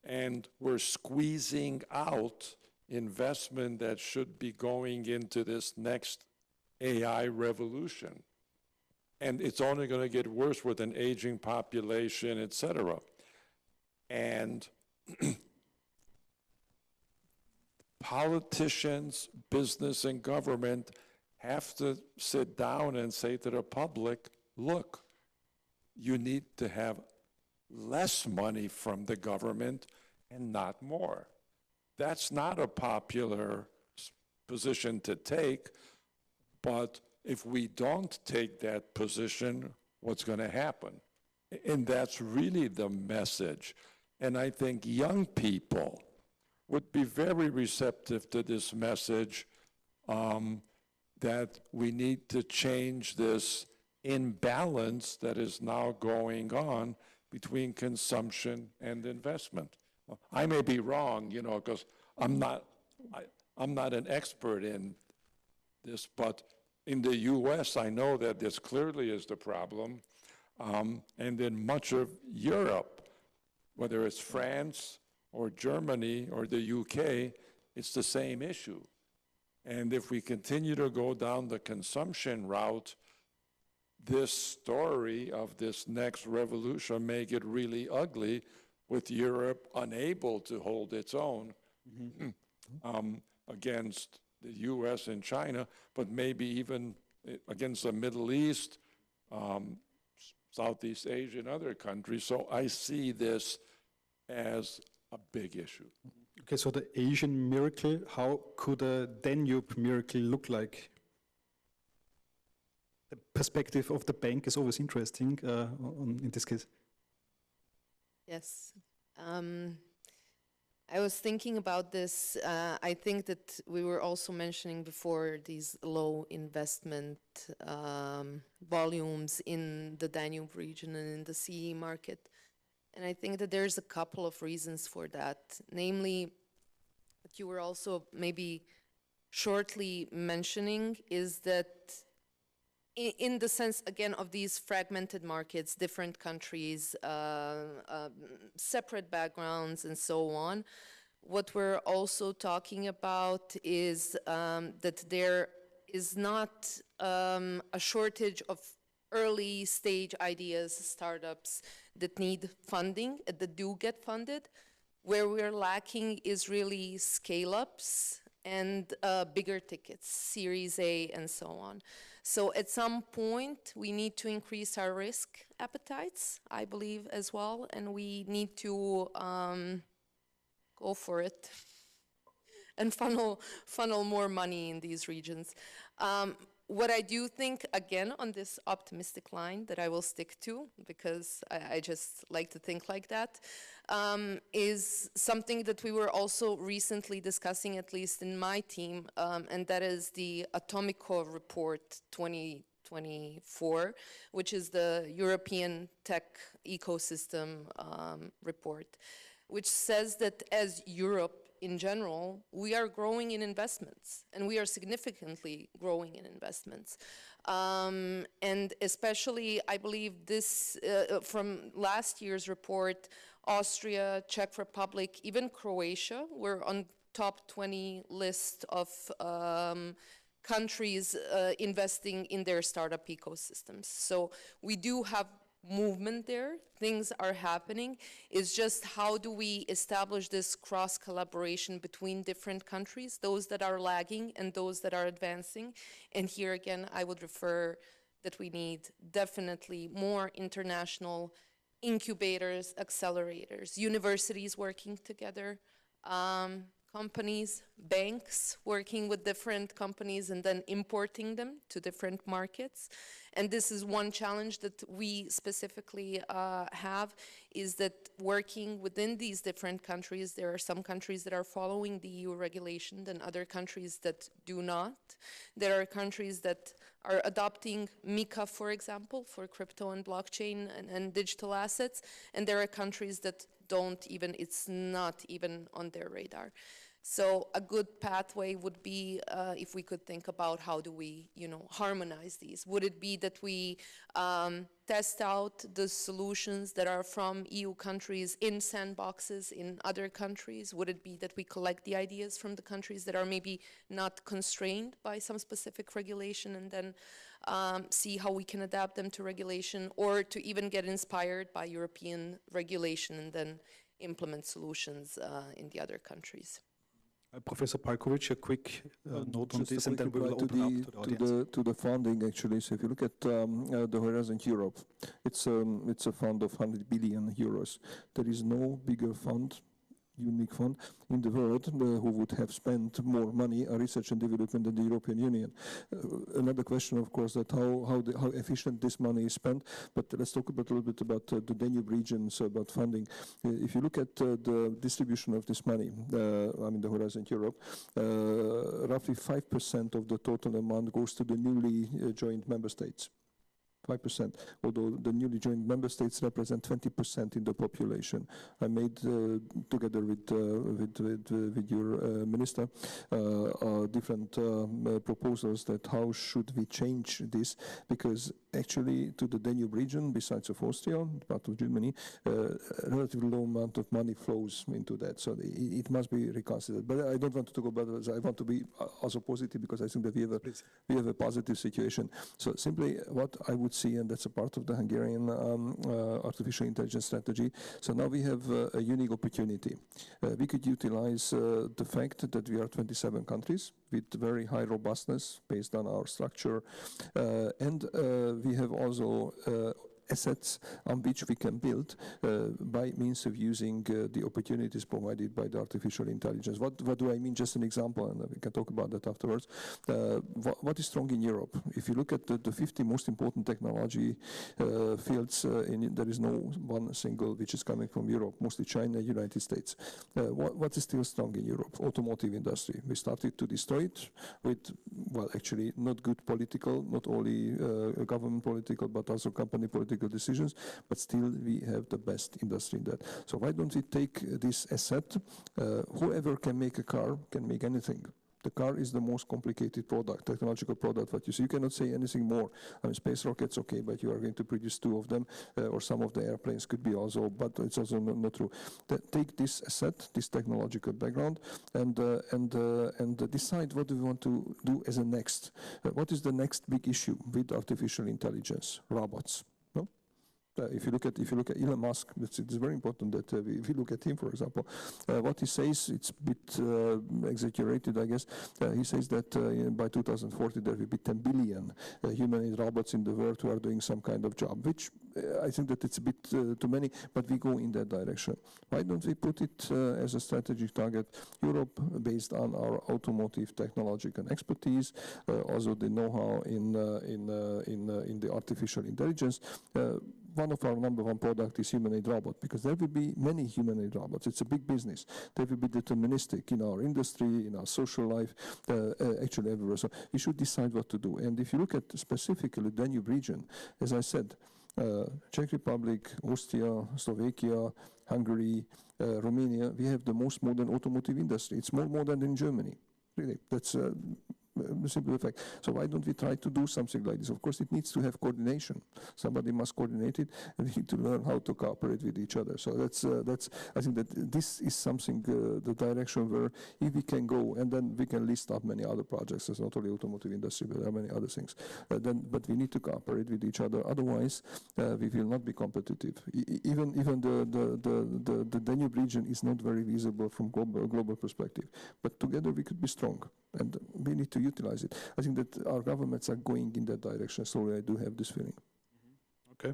and we're squeezing out investment that should be going into this next AI revolution. And it's only going to get worse with an aging population, et cetera. And politicians, business, and government have to sit down and say to the public, look, you need to have less money from the government and not more. That's not a popular position to take, but if we don't take that position, what's going to happen? And that's really the message. And I think young people would be very receptive to this message that we need to change this imbalance that is now going on between consumption and investment. I may be wrong, you know, because I'm not an expert in this, but in the US, I know that this clearly is the problem. And in much of Europe, whether it's France or Germany or the UK, it's the same issue. And if we continue to go down the consumption route, this story of this next revolution may get really ugly, with Europe unable to hold its own against the US and China, but maybe even against the Middle East, Southeast Asia, and other countries. So I see this as a big issue. Okay, so the Asian miracle, how could a Danube miracle look like? The perspective of the bank is always interesting in this case. Yes. I was thinking about this. I think that we were also mentioning before these low investment volumes in the Danube region and in the CE market. And I think that there's a couple of reasons for that. Namely, that you were also maybe shortly mentioning is that in the sense, again, of these fragmented markets, different countries, separate backgrounds, and so on, what we're also talking about is that there is not a shortage of early stage ideas, startups that need funding, that do get funded. Where we're lacking is really scale-ups and bigger tickets, Series A and so on. So at some point, we need to increase our risk appetites, I believe, as well, and we need to go for it and funnel more money in these regions. What I do think, again, on this optimistic line that I will stick to, because I just like to think like that, is something that we were also recently discussing, at least in my team, and that is the 𝐃𝐄𝐿 report 2024, which is the European Tech Ecosystem report, which says that as Europe, in general, we are growing in investments, and we are significantly growing in investments. And especially, I believe this, from last year's report, Austria, Czech Republic, even Croatia were on top 20 list of countries investing in their startup ecosystems. So we do have movement there, things are happening. It's just how do we establish this cross collaboration between different countries, those that are lagging and those that are advancing. And here again, I would refer that we need definitely more international incubators, accelerators, universities working together, companies, banks working with different companies and then importing them to different markets. And this is one challenge that we specifically have, is that working within these different countries, there are some countries that are following the EU regulation and other countries that do not. There are countries that are adopting MiCA, for example, for crypto and blockchain and digital assets, and there are countries that don't even, it's not even on their radar. So a good pathway would be if we could think about how do we, harmonize these. Would it be that we test out the solutions that are from EU countries in sandboxes in other countries? Would it be that we collect the ideas from the countries that are maybe not constrained by some specific regulation and then see how we can adapt them to regulation, or to even get inspired by European regulation and then implement solutions in the other countries? Professor Palkovic, a quick note on Just a this, and quick then we will reply open up to the audience. to the funding, actually. So if you look at the Horizon Europe, it's a fund of 100 billion euros. There is no bigger fund unique fund in the world who would have spent more money on research and development than the European Union. Another question, of course, that how efficient this money is spent. But let's talk a little bit about the Danube region, so about funding. If you look at the distribution of this money, I mean the Horizon Europe, roughly 5% of the total amount goes to the newly joined member states. 5%, although the newly joined member states represent 20% in the population. I made, together with your minister, different proposals that how should we change this, because actually to the Danube region, besides of Austria, part of Germany, a relatively low amount of money flows into that, so it must be reconsidered. But I don't want to talk about it, I want to be also positive, because I think that we have a positive situation. So simply what I would see, and that's a part of the Hungarian artificial intelligence strategy. So now we have a unique opportunity. We could utilize the fact that we are 27 countries with very high robustness based on our structure, and we have also assets on which we can build by means of using the opportunities provided by the artificial intelligence. What do I mean? Just an example, and we can talk about that afterwards. What is strong in Europe? If you look at the 50 most important technology fields, there is no one single which is coming from Europe, mostly China, United States. What is still strong in Europe? Automotive industry. We started to destroy it with, well, actually not good political, not only government political, but also company political decisions, but still we have the best industry in that. So why don't we take this asset? Whoever can make a car can make anything. The car is the most complicated product, technological product that you see. You cannot say anything more. I mean, space rockets, okay, but you are going to produce 2 of them, or some of the airplanes could be also, but it's also not true. Take this asset, this technological background, and decide what do we want to do as a next. What is the next big issue with artificial intelligence? Robots. If you look at Elon Musk, it's very important that if you look at him, for example, what he says, it's a bit exaggerated, I guess. He says that by 2040 there will be 10 billion humanoid robots in the world who are doing some kind of job, which I think that it's a bit too many, but we go in that direction. Why don't we put it as a strategic target? Europe, based on our automotive technological expertise, also the know-how in the artificial intelligence. One of our number 1 product is humanoid robot, because there will be many humanoid robots. It's a big business. They will be deterministic in our industry, in our social life, actually everywhere. So we should decide what to do. And if you look at specifically the Danube region, as I said, Czech Republic, Austria, Slovakia, Hungary, Romania, we have the most modern automotive industry. It's more modern than Germany. Really, that's the simple fact. So why don't we try to do something like this? Of course, it needs to have coordination. Somebody must coordinate it, and we need to learn how to cooperate with each other. So that's. I think that this is something, the direction where if we can go, and then we can list up many other projects. It's not only automotive industry, but there are many other things. But we need to cooperate with each other. Otherwise, we will not be competitive. Even the Danube region is not very visible from global perspective. But together we could be strong, and we need to utilize it. I think that our governments are going in that direction, so I do have this feeling. Okay.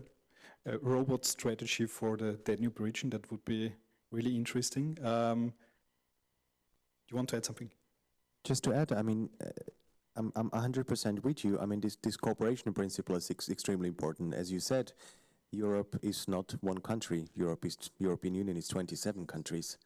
A robot strategy for the Danube region, that would be really interesting. You want to add something? Just to add, I mean, I'm 100% with you. I mean, this cooperation principle is extremely important. As you said, Europe is not one country. European Union is 27 countries.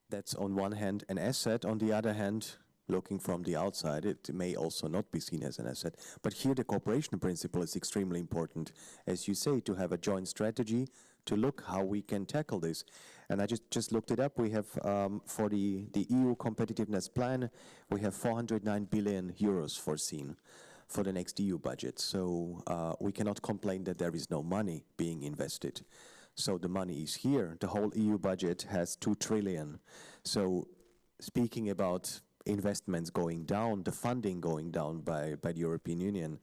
That's on one hand an asset. On the other hand, looking from the outside, it may also not be seen as an asset. But here the cooperation principle is extremely important, as you say, to have a joint strategy, to look how we can tackle this. And I just looked it up. We have, for the EU competitiveness plan, we have 409 billion euros foreseen for the next EU budget. So we cannot complain that there is no money being invested. So the money is here. The whole EU budget has 2 trillion. So speaking about investments going down, the funding going down by the European Union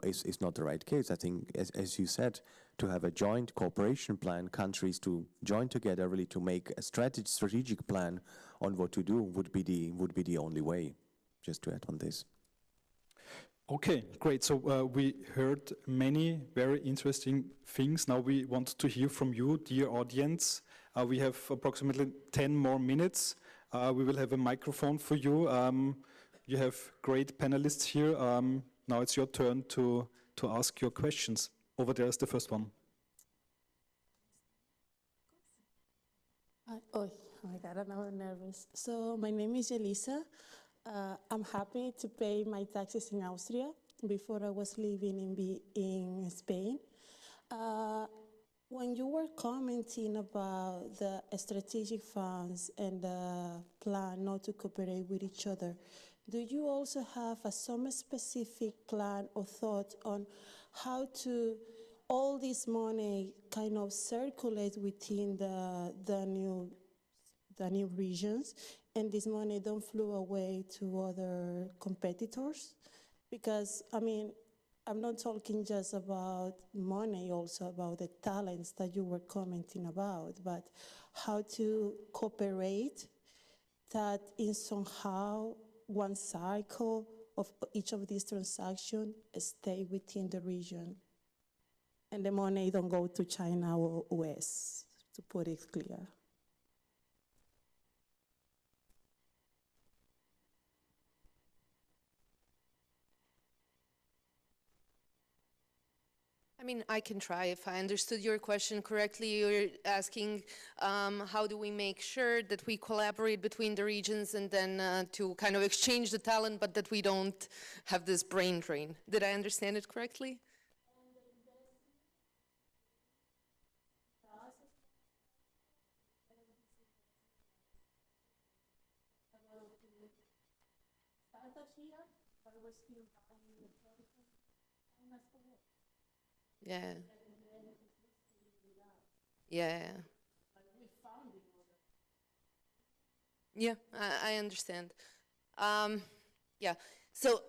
is not the right case. I think, as you said, to have a joint cooperation plan, countries to join together really to make a strategic plan on what to do would be the only way. Just to add on this. Okay, great. So we heard many very interesting things. Now we want to hear from you, dear audience. We have approximately 10 more minutes. We will have a microphone for you. You have great panelists here. Now it's your turn to ask your questions. Over there is the first one. Oh my God, I'm now nervous. So my name is Elisa. I'm happy to pay my taxes in Austria. Before I was living in Spain. When you were commenting about the strategic funds and the plan not to cooperate with each other, do you also have some specific plan or thought on how to all this money kind of circulate within the new regions, and this money don't flow away to other competitors? Because, I mean, I'm not talking just about money, also about the talents that you were commenting about, but how to cooperate that in somehow one cycle of each of these transactions stay within the region. And the money don't go to China or US, to put it clear. I mean, I can try. If I understood your question correctly, you're asking how do we make sure that we collaborate between the regions and then to kind of exchange the talent, but that we don't have this brain drain. Did I understand it correctly? Yeah. Yeah. Yeah, I understand. Yeah, so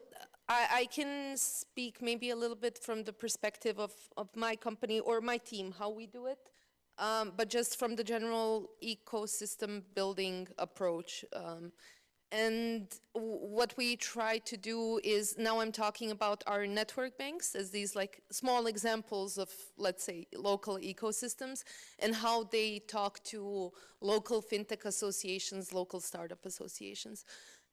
I can speak maybe a little bit from the perspective of my company or my team, how we do it, but just from the general ecosystem building approach. And what we try to do is, now I'm talking about our network banks as these like small examples of, let's say, local ecosystems and how they talk to local fintech associations, local startup associations.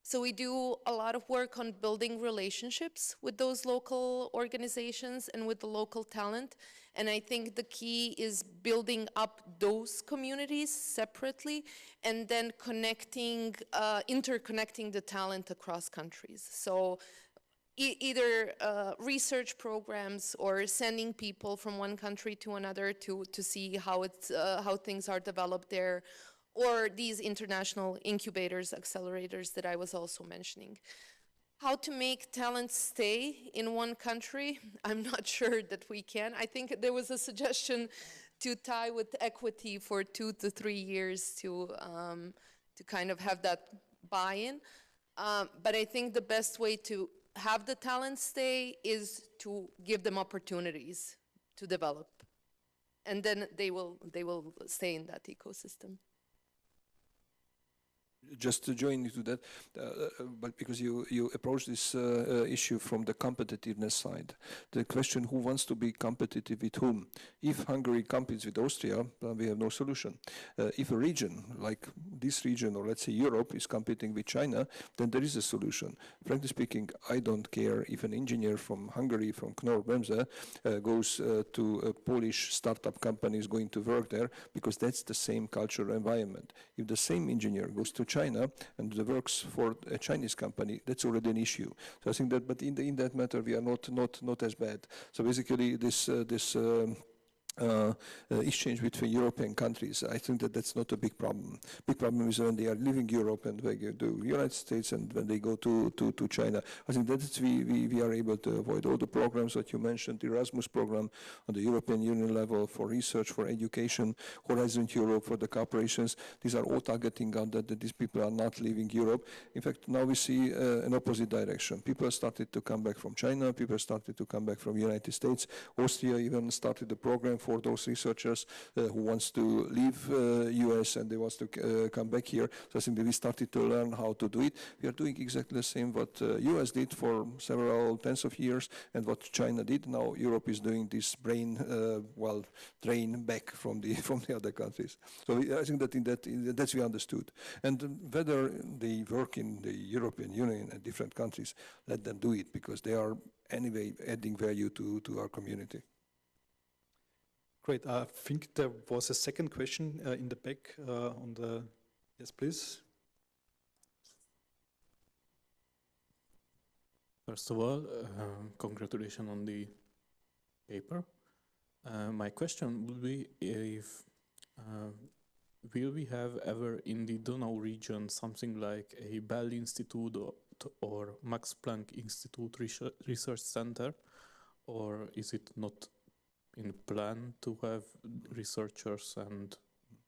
So we do a lot of work on building relationships with those local organizations and with the local talent. And I think the key is building up those communities separately and then connecting, interconnecting the talent across countries. So either research programs or sending people from one country to another to see how things are developed there, or these international incubators, accelerators that I was also mentioning. How to make talent stay in one country, I'm not sure that we can. I think there was a suggestion to tie with equity for 2 to 3 years to kind of have that buy-in. But I think the best way to have the talent stay is to give them opportunities to develop. And then they will stay in that ecosystem. Just to join you to that, but because you approach this issue from the competitiveness side, the question who wants to be competitive with whom? If Hungary competes with Austria, we have no solution. If a region, like this region, or let's say Europe, is competing with China, then there is a solution. Frankly speaking, I don't care if an engineer from Hungary, from 𝐾𝐿 goes to a Polish startup company is going to work there, because that's the same cultural environment. If the same engineer goes to China and works for a Chinese company, that's already an issue. So I think that, but in that matter, we are not as bad. So basically, this exchange between European countries, I think that that's not a big problem. Big problem is when they are leaving Europe and they go to the United States and when they go to China. I think that we are able to avoid all the programs that you mentioned, the Erasmus program on the European Union level for research, for education, Horizon Europe for the corporations. These are all targeting on that these people are not leaving Europe. In fact, now we see an opposite direction. People started to come back from China, people started to come back from the United States. Austria even started a program for for those researchers who wants to leave US and they wants to come back here. So I think that we started to learn how to do it. We are doing exactly the same what US did for several tens of years and what China did. Now Europe is doing this brain, drain back from the other countries. So I think that that's we understood. And whether they work in the European Union and different countries, let them do it because they are anyway adding value to our community. Great. I think there was a second question in the back on the, yes, please. First of all, congratulations on the paper. My question would be if will we have ever in the Danube region something like a Bell Institute or Max Planck Institute Research Center, or is it not in plan to have researchers and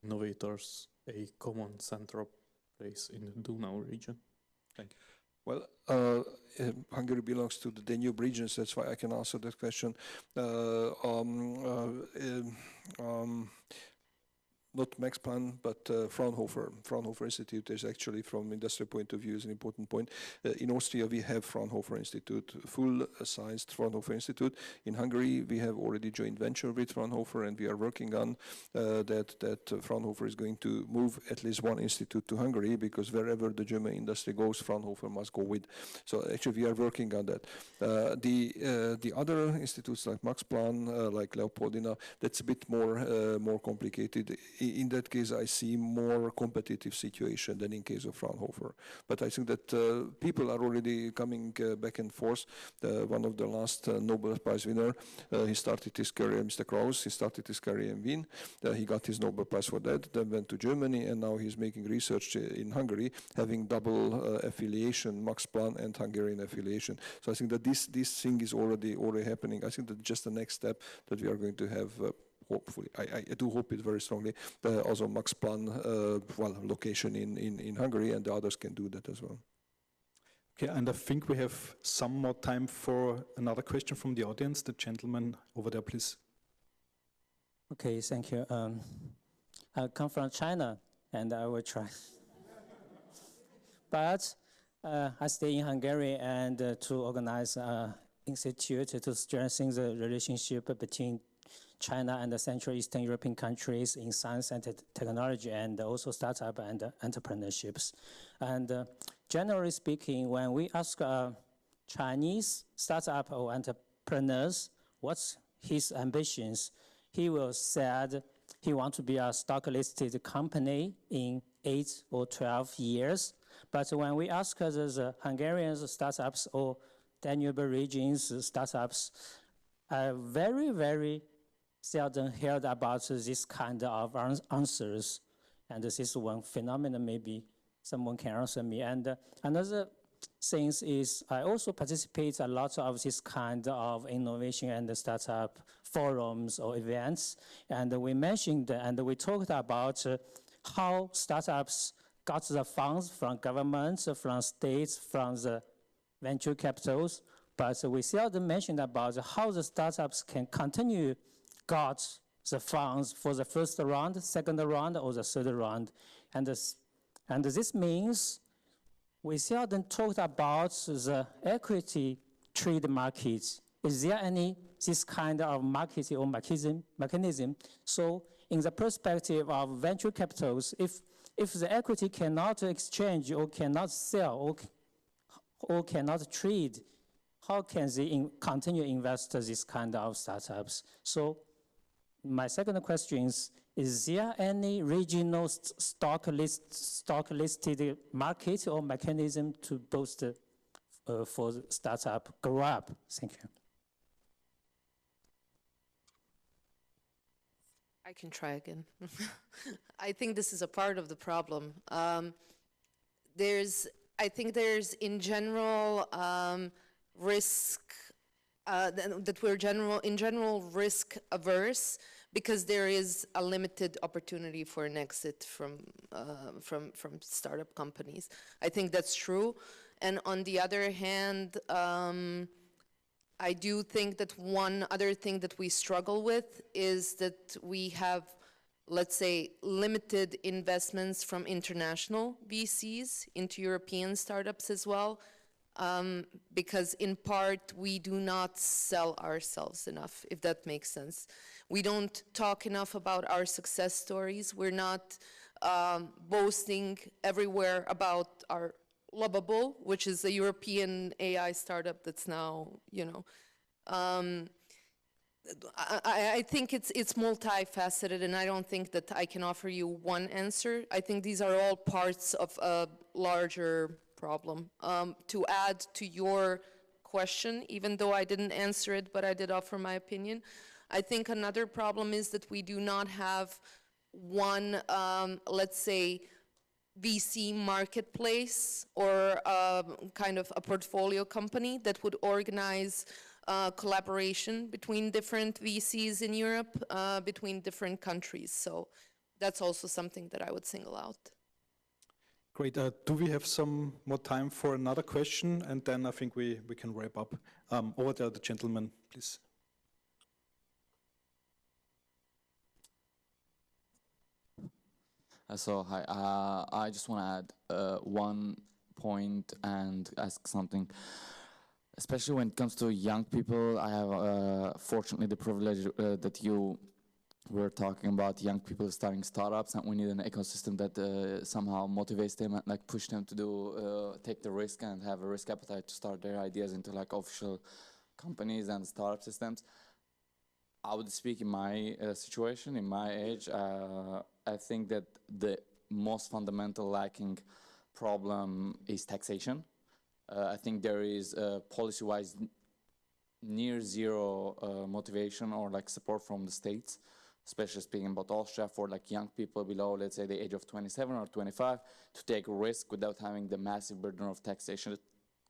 innovators a common central place in the Danube region? Thank you. Well, Hungary belongs to the Danube region, so that's why I can answer that question. Not Max Planck, but Fraunhofer. Fraunhofer Institute is actually, from industry point of view, is an important point. In Austria, we have Fraunhofer Institute, full-sized Fraunhofer Institute. In Hungary, we have already joint venture with Fraunhofer, and we are working on that Fraunhofer is going to move at least one institute to Hungary, because wherever the German industry goes, Fraunhofer must go with. So actually, we are working on that. The other institutes like Max Planck, like Leopoldina, that's a bit more complicated. In that case, I see more competitive situation than in case of Fraunhofer. But I think that people are already coming back and forth. One of the last Nobel Prize winner, he started his career, Mr. Krauss, he started his career in Wien. He got his Nobel Prize for that, then went to Germany, and now he's making research in Hungary, having double affiliation, Max Planck and Hungarian affiliation. So I think that this thing is already happening. I think that just the next step that we are going to have hopefully, I do hope it very strongly, also Max Planck location in Hungary, and the others can do that as well. Okay, and I think we have some more time for another question from the audience. The gentleman over there, please. Okay, thank you. I come from China, and I will try. But I stay in Hungary and to organize an institute to strengthen the relationship between China and the Central Eastern European countries in science and technology, and also startup and entrepreneurships. And generally speaking, when we ask Chinese startup or entrepreneurs what's his ambitions, he will said he wants to be a stock-listed company in 8 or 12 years. But when we ask the Hungarian startups or Danube regions startups, very, very seldom heard about this kind of answers. And this is one phenomenon, maybe someone can answer me. And another thing is I also participate a lot of this kind of innovation and startup forums or events. And we mentioned and we talked about how startups got the funds from governments, from states, from the venture capitals. But we seldom mentioned about how the startups can continue got the funds for the first round, second round, or the third round. And this means we seldom talked about the equity trade markets. Is there any this kind of market or mechanism? So in the perspective of venture capitals, if the equity cannot exchange or cannot sell or cannot trade, how can they continue invest this kind of startups? So my second question is there any regional stock-listed market or mechanism to boost for startup grow up? Thank you. I can try again. I think this is a part of the problem. I think there's in general risk, that we're in general risk averse because there is a limited opportunity for an exit from startup companies. I think that's true. And on the other hand, I do think that one other thing that we struggle with is that we have, let's say, limited investments from international VCs into European startups as well, because in part we do not sell ourselves enough, if that makes sense. We don't talk enough about our success stories. We're not boasting everywhere about our Lovable, which is a European AI startup that's now, you know, I think it's multifaceted, and I don't think that I can offer you one answer. I think these are all parts of a larger problem. To add to your question, even though I didn't answer it, but I did offer my opinion, I think another problem is that we do not have one, let's say, VC marketplace or kind of a portfolio company that would organize collaboration between different VCs in Europe, between different countries. So that's also something that I would single out. Great. Do we have some more time for another question? And then I think we can wrap up. Over there, the gentleman, please. So hi, I just want to add one point and ask something. Especially when it comes to young people, I have fortunately the privilege that you were talking about young people starting startups, and we need an ecosystem that somehow motivates them and like push them to do take the risk and have a risk appetite to start their ideas into like official companies and startup systems. I would speak in my situation, in my age. I think that the most fundamental lacking problem is taxation. I think there is policy-wise near zero motivation or like support from the states, especially speaking about Austria, for like young people below, let's say, the age of 27 or 25 to take a risk without having the massive burden of taxation,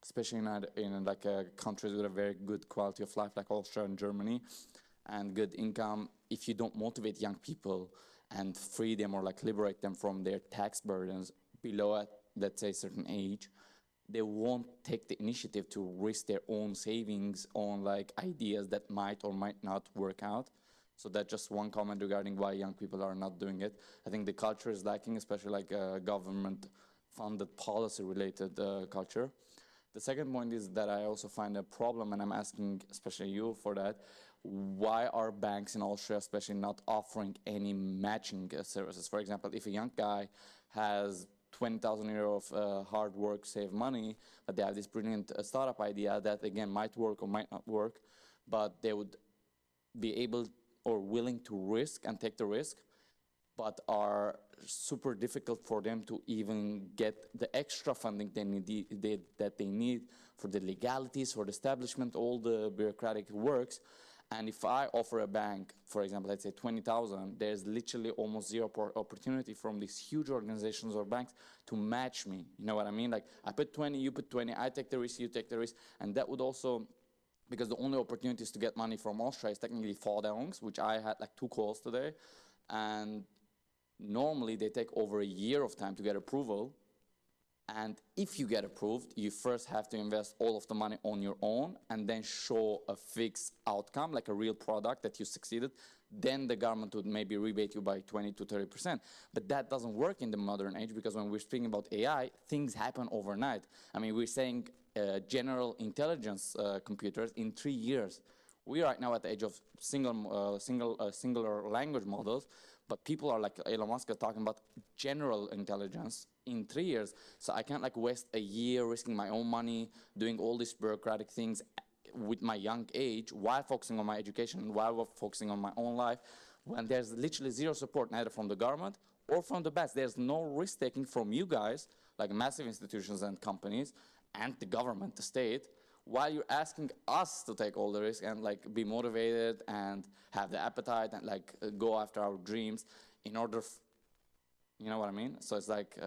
especially in like countries with a very good quality of life like Austria and Germany and good income. If you don't motivate young people and free them or like liberate them from their tax burdens below at, let's say, a certain age, they won't take the initiative to risk their own savings on like ideas that might or might not work out. So that's just one comment regarding why young people are not doing it. I think the culture is lacking, especially like government-funded policy-related culture. The second point is that I also find a problem, and I'm asking especially you for that, why are banks in Austria especially not offering any matching services? For example, if a young guy has 20,000 euros of hard work, save money, but they have this brilliant startup idea that again might work or might not work, but they would be able or willing to risk and take the risk, but are super difficult for them to even get the extra funding that they need for the legalities, for the establishment, all the bureaucratic works. And if I offer a bank, for example, let's say 20,000, there's literally almost zero opportunity from these huge organizations or banks to match me. You know what I mean? Like I put 20, you put 20, I take the risk, you take the risk. And that would also, because the only opportunities to get money from Austria is technically Förderungs, which I had like 2 calls today. And normally they take over a year of time to get approval. And if you get approved, you first have to invest all of the money on your own and then show a fixed outcome, like a real product that you succeeded. Then the government would maybe rebate you by 20 to 30%. But that doesn't work in the modern age, because when we're speaking about AI, things happen overnight. I mean, we're saying general intelligence computers in 3 years. We are right now at the age of singular language models, but people are like Elon Musk are talking about general intelligence in 3 years. So I can't like waste a year risking my own money, doing all these bureaucratic things with my young age while focusing on my education, while focusing on my own life, when there's literally zero support, neither from the government or from the banks. There's no risk taking from you guys, like massive institutions and companies, and the government, the state, while you're asking us to take all the risk and like be motivated and have the appetite and like go after our dreams in order, you know what I mean? So it's like,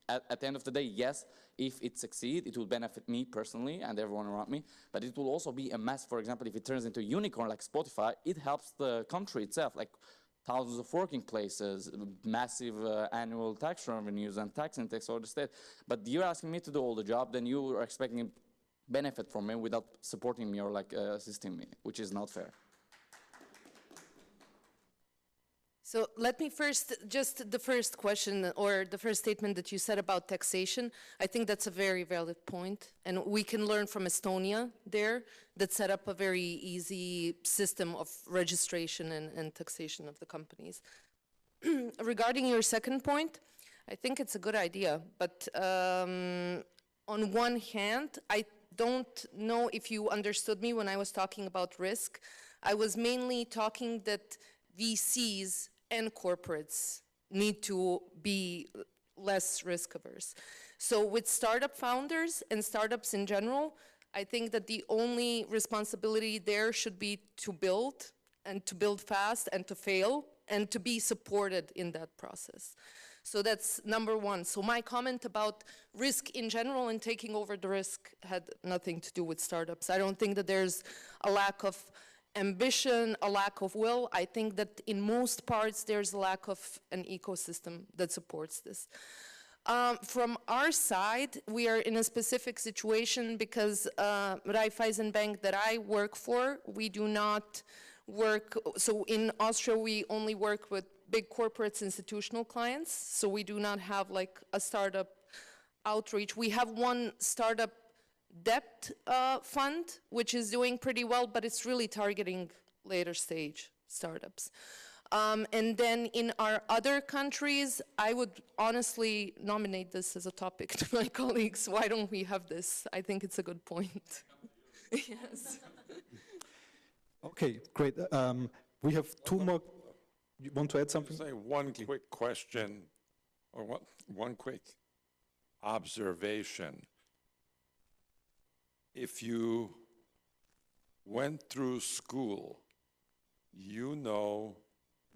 at the end of the day, yes, if it succeeds, it will benefit me personally and everyone around me, but it will also be a mess. For example, if it turns into a unicorn like Spotify, it helps the country itself, like thousands of working places, massive annual tax revenues and tax intakes for the state. But you're asking me to do all the job, then you are expecting benefit from me without supporting me or like assisting me, which is not fair. So let me first, just the first question or the first statement that you said about taxation, I think that's a very valid point. And we can learn from Estonia there that set up a very easy system of registration and taxation of the companies. Regarding your second point, I think it's a good idea. But on one hand, I don't know if you understood me when I was talking about risk. I was mainly talking that VCs and corporates need to be less risk averse. So with startup founders and startups in general, I think that the only responsibility there should be to build and to build fast and to fail and to be supported in that process. So that's number one. So my comment about risk in general and taking over the risk had nothing to do with startups. I don't think that there's a lack of ambition, a lack of will. I think that in most parts there's a lack of an ecosystem that supports this. From our side, we are in a specific situation because Raiffeisen Bank that I work for, we do not work, so in Austria we only work with big corporates, institutional clients, so we do not have like a startup outreach. We have one startup debt fund, which is doing pretty well, but it's really targeting later stage startups. And then in our other countries, I would honestly nominate this as a topic to my colleagues. Why don't we have this? I think it's a good point. Yes. Okay, great. We have two more. You want to add something? Say one quick question, or one quick observation. If you went through school, you know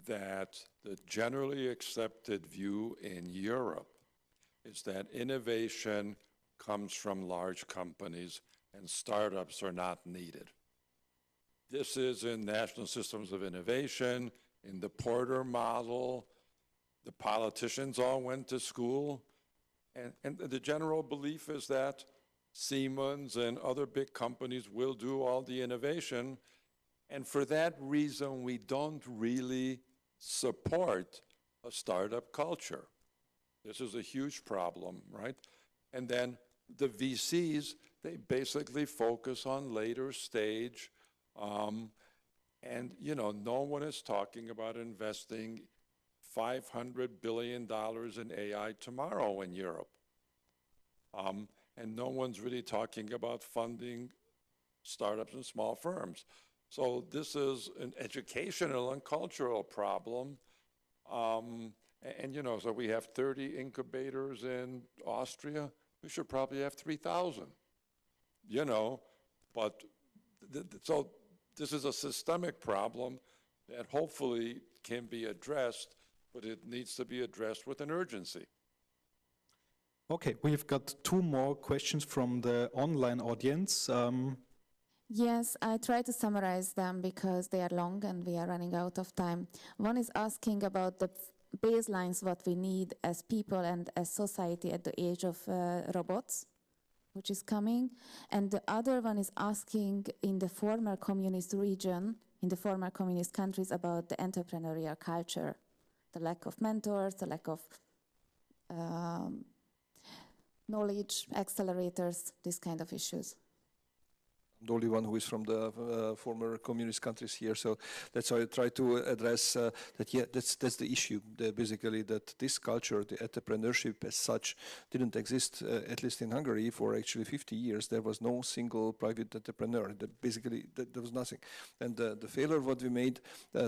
that the generally accepted view in Europe is that innovation comes from large companies and startups are not needed. This is in national systems of innovation, in the Porter model. The politicians all went to school, and the general belief is that Siemens and other big companies will do all the innovation, and for that reason, we don't really support a startup culture. This is a huge problem, right? And then the VCs, they basically focus on later stage, and you know, no one is talking about investing $500 billion in AI tomorrow in Europe. And no one's really talking about funding startups and small firms. So this is an educational and cultural problem. And you know, so we have 30 incubators in Austria. We should probably have 3,000, you know, but so this is a systemic problem that hopefully can be addressed, but it needs to be addressed with an urgency. Okay, we've got two more questions from the online audience. Yes, I try to summarize them because they are long and we are running out of time. One is asking about the baselines, what we need as people and as society at the age of robots, which is coming. And the other one is asking in the former communist region, in the former communist countries, about the entrepreneurial culture, the lack of mentors, the lack of knowledge, accelerators, these kind of issues. I'm the only one who is from the former communist countries here, so that's how I try to address that. Yeah, that's the issue. Basically, that this culture, the entrepreneurship as such, didn't exist at least in Hungary for actually 50 years. There was no single private entrepreneur. Basically, there was nothing. And the failure what we made,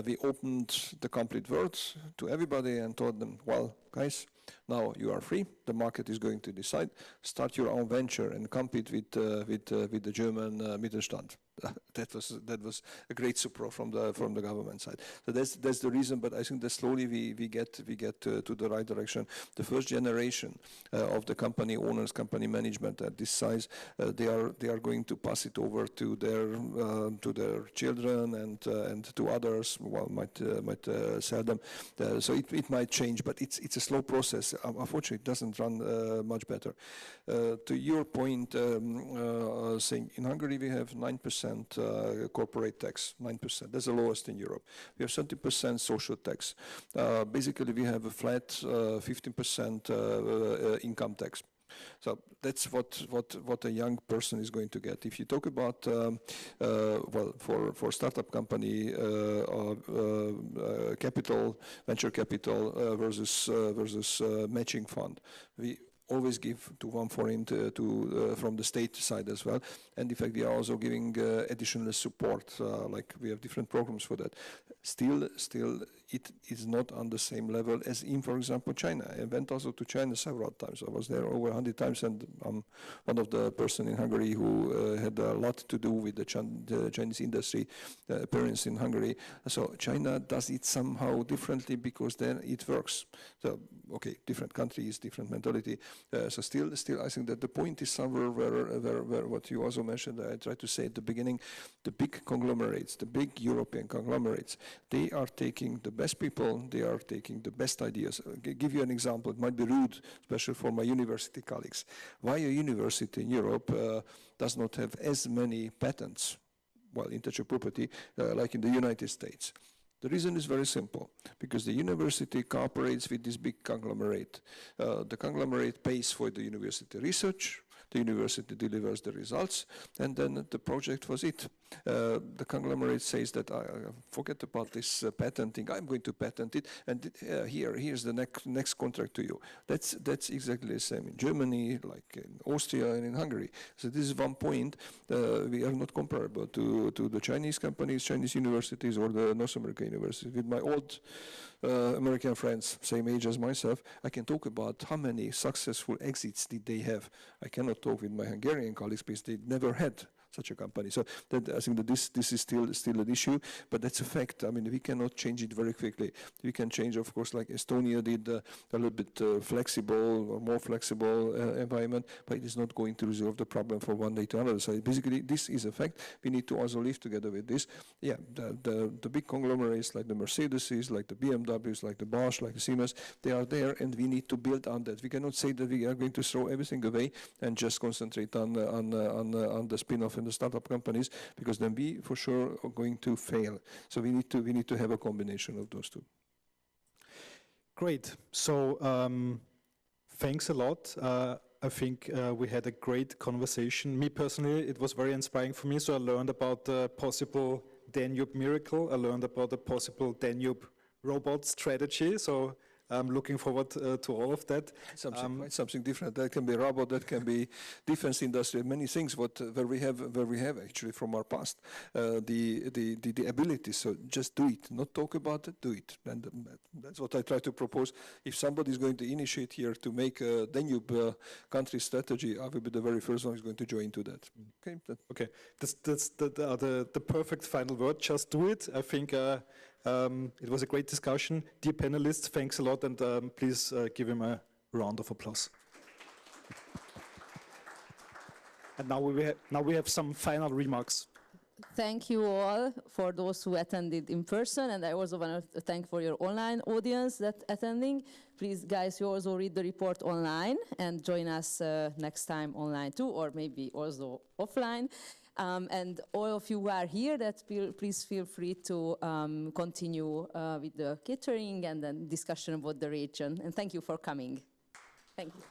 we opened the complete world to everybody and told them, well, guys, now you are free. The market is going to decide. Start your own venture and compete with the German Mittelstand. that was a great support from the government side. So that's the reason. But I think that slowly we get to the right direction. The first generation of the company owners, company management at this size, they are going to pass it over to their children and to others. Well, might sell them. So it might change, but it's a slow process. Unfortunately, it doesn't run much better. To your point, saying in Hungary we have 9% corporate tax, 9%. That's the lowest in Europe. We have 70% social tax. Basically, we have a flat 15% income tax. So that's what a young person is going to get. If you talk about, well, for startup company, capital, venture capital versus matching fund, we always give to 1 forint from the state side as well. And in fact, we are also giving additional support, like we have different programs for that. Still, it is not on the same level as in, for example, China. I went also to China several times. I was there over 100 times, and I'm one of the person in Hungary who had a lot to do with the Chinese industry appearance in Hungary. So China does it somehow differently because then it works. So, okay, different countries, different mentality. So still, I think that the point is somewhere where what you also mentioned, I tried to say at the beginning, the big conglomerates, the big European conglomerates, they are taking the best people, they are taking the best ideas. I'll give you an example. It might be rude, especially for my university colleagues. Why a university in Europe does not have as many patents, well, intellectual property, like in the United States? The reason is very simple, because the university cooperates with this big conglomerate. The conglomerate pays for the university research, the university delivers the results, and then the project was it. The conglomerate says that, forget about this patenting, I'm going to patent it, and here's the next contract to you. That's exactly the same in Germany, like in Austria and in Hungary. So this is one point. We are not comparable to the Chinese companies, Chinese universities, or the North American universities. With my old American friends, same age as myself, I can talk about how many successful exits did they have. I cannot talk with my Hungarian colleagues because they never had such a company. So that, I think that this is still an issue, but that's a fact. I mean, we cannot change it very quickly. We can change, of course, like Estonia did, a little bit flexible or more flexible environment, but it is not going to resolve the problem from one day to another. So basically, this is a fact. We need to also live together with this. Yeah, the big conglomerates like the Mercedeses, like the BMWs, like the Bosch, like the Siemens, they are there, and we need to build on that. We cannot say that we are going to throw everything away and just concentrate on the spin-off and the startup companies, because then we for sure are going to fail. So we need to have a combination of those two. Great. So thanks a lot. I think we had a great conversation. Me personally, it was very inspiring for me. So I learned about the possible Danube miracle. I learned about the possible Danube robot strategy. So I'm looking forward to all of that. Something different. That can be robot, that can be defense industry, many things. Where we have actually from our past the ability. So just do it, not talk about it, do it. And that's what I try to propose. If somebody is going to initiate here to make a Danube country strategy, I will be the very first one who's going to join to that. Okay. Okay. That's the perfect final word. Just do it. I think. It was a great discussion. Dear panelists, thanks a lot, and please give him a round of applause. And now we have some final remarks. Thank you all for those who attended in person, and I also want to thank for your online audience that attending. Please, guys, you also read the report online and join us next time online too, or maybe also offline. And all of you who are here, please feel free to continue with the catering and then discussion about the region. And thank you for coming. Thank you.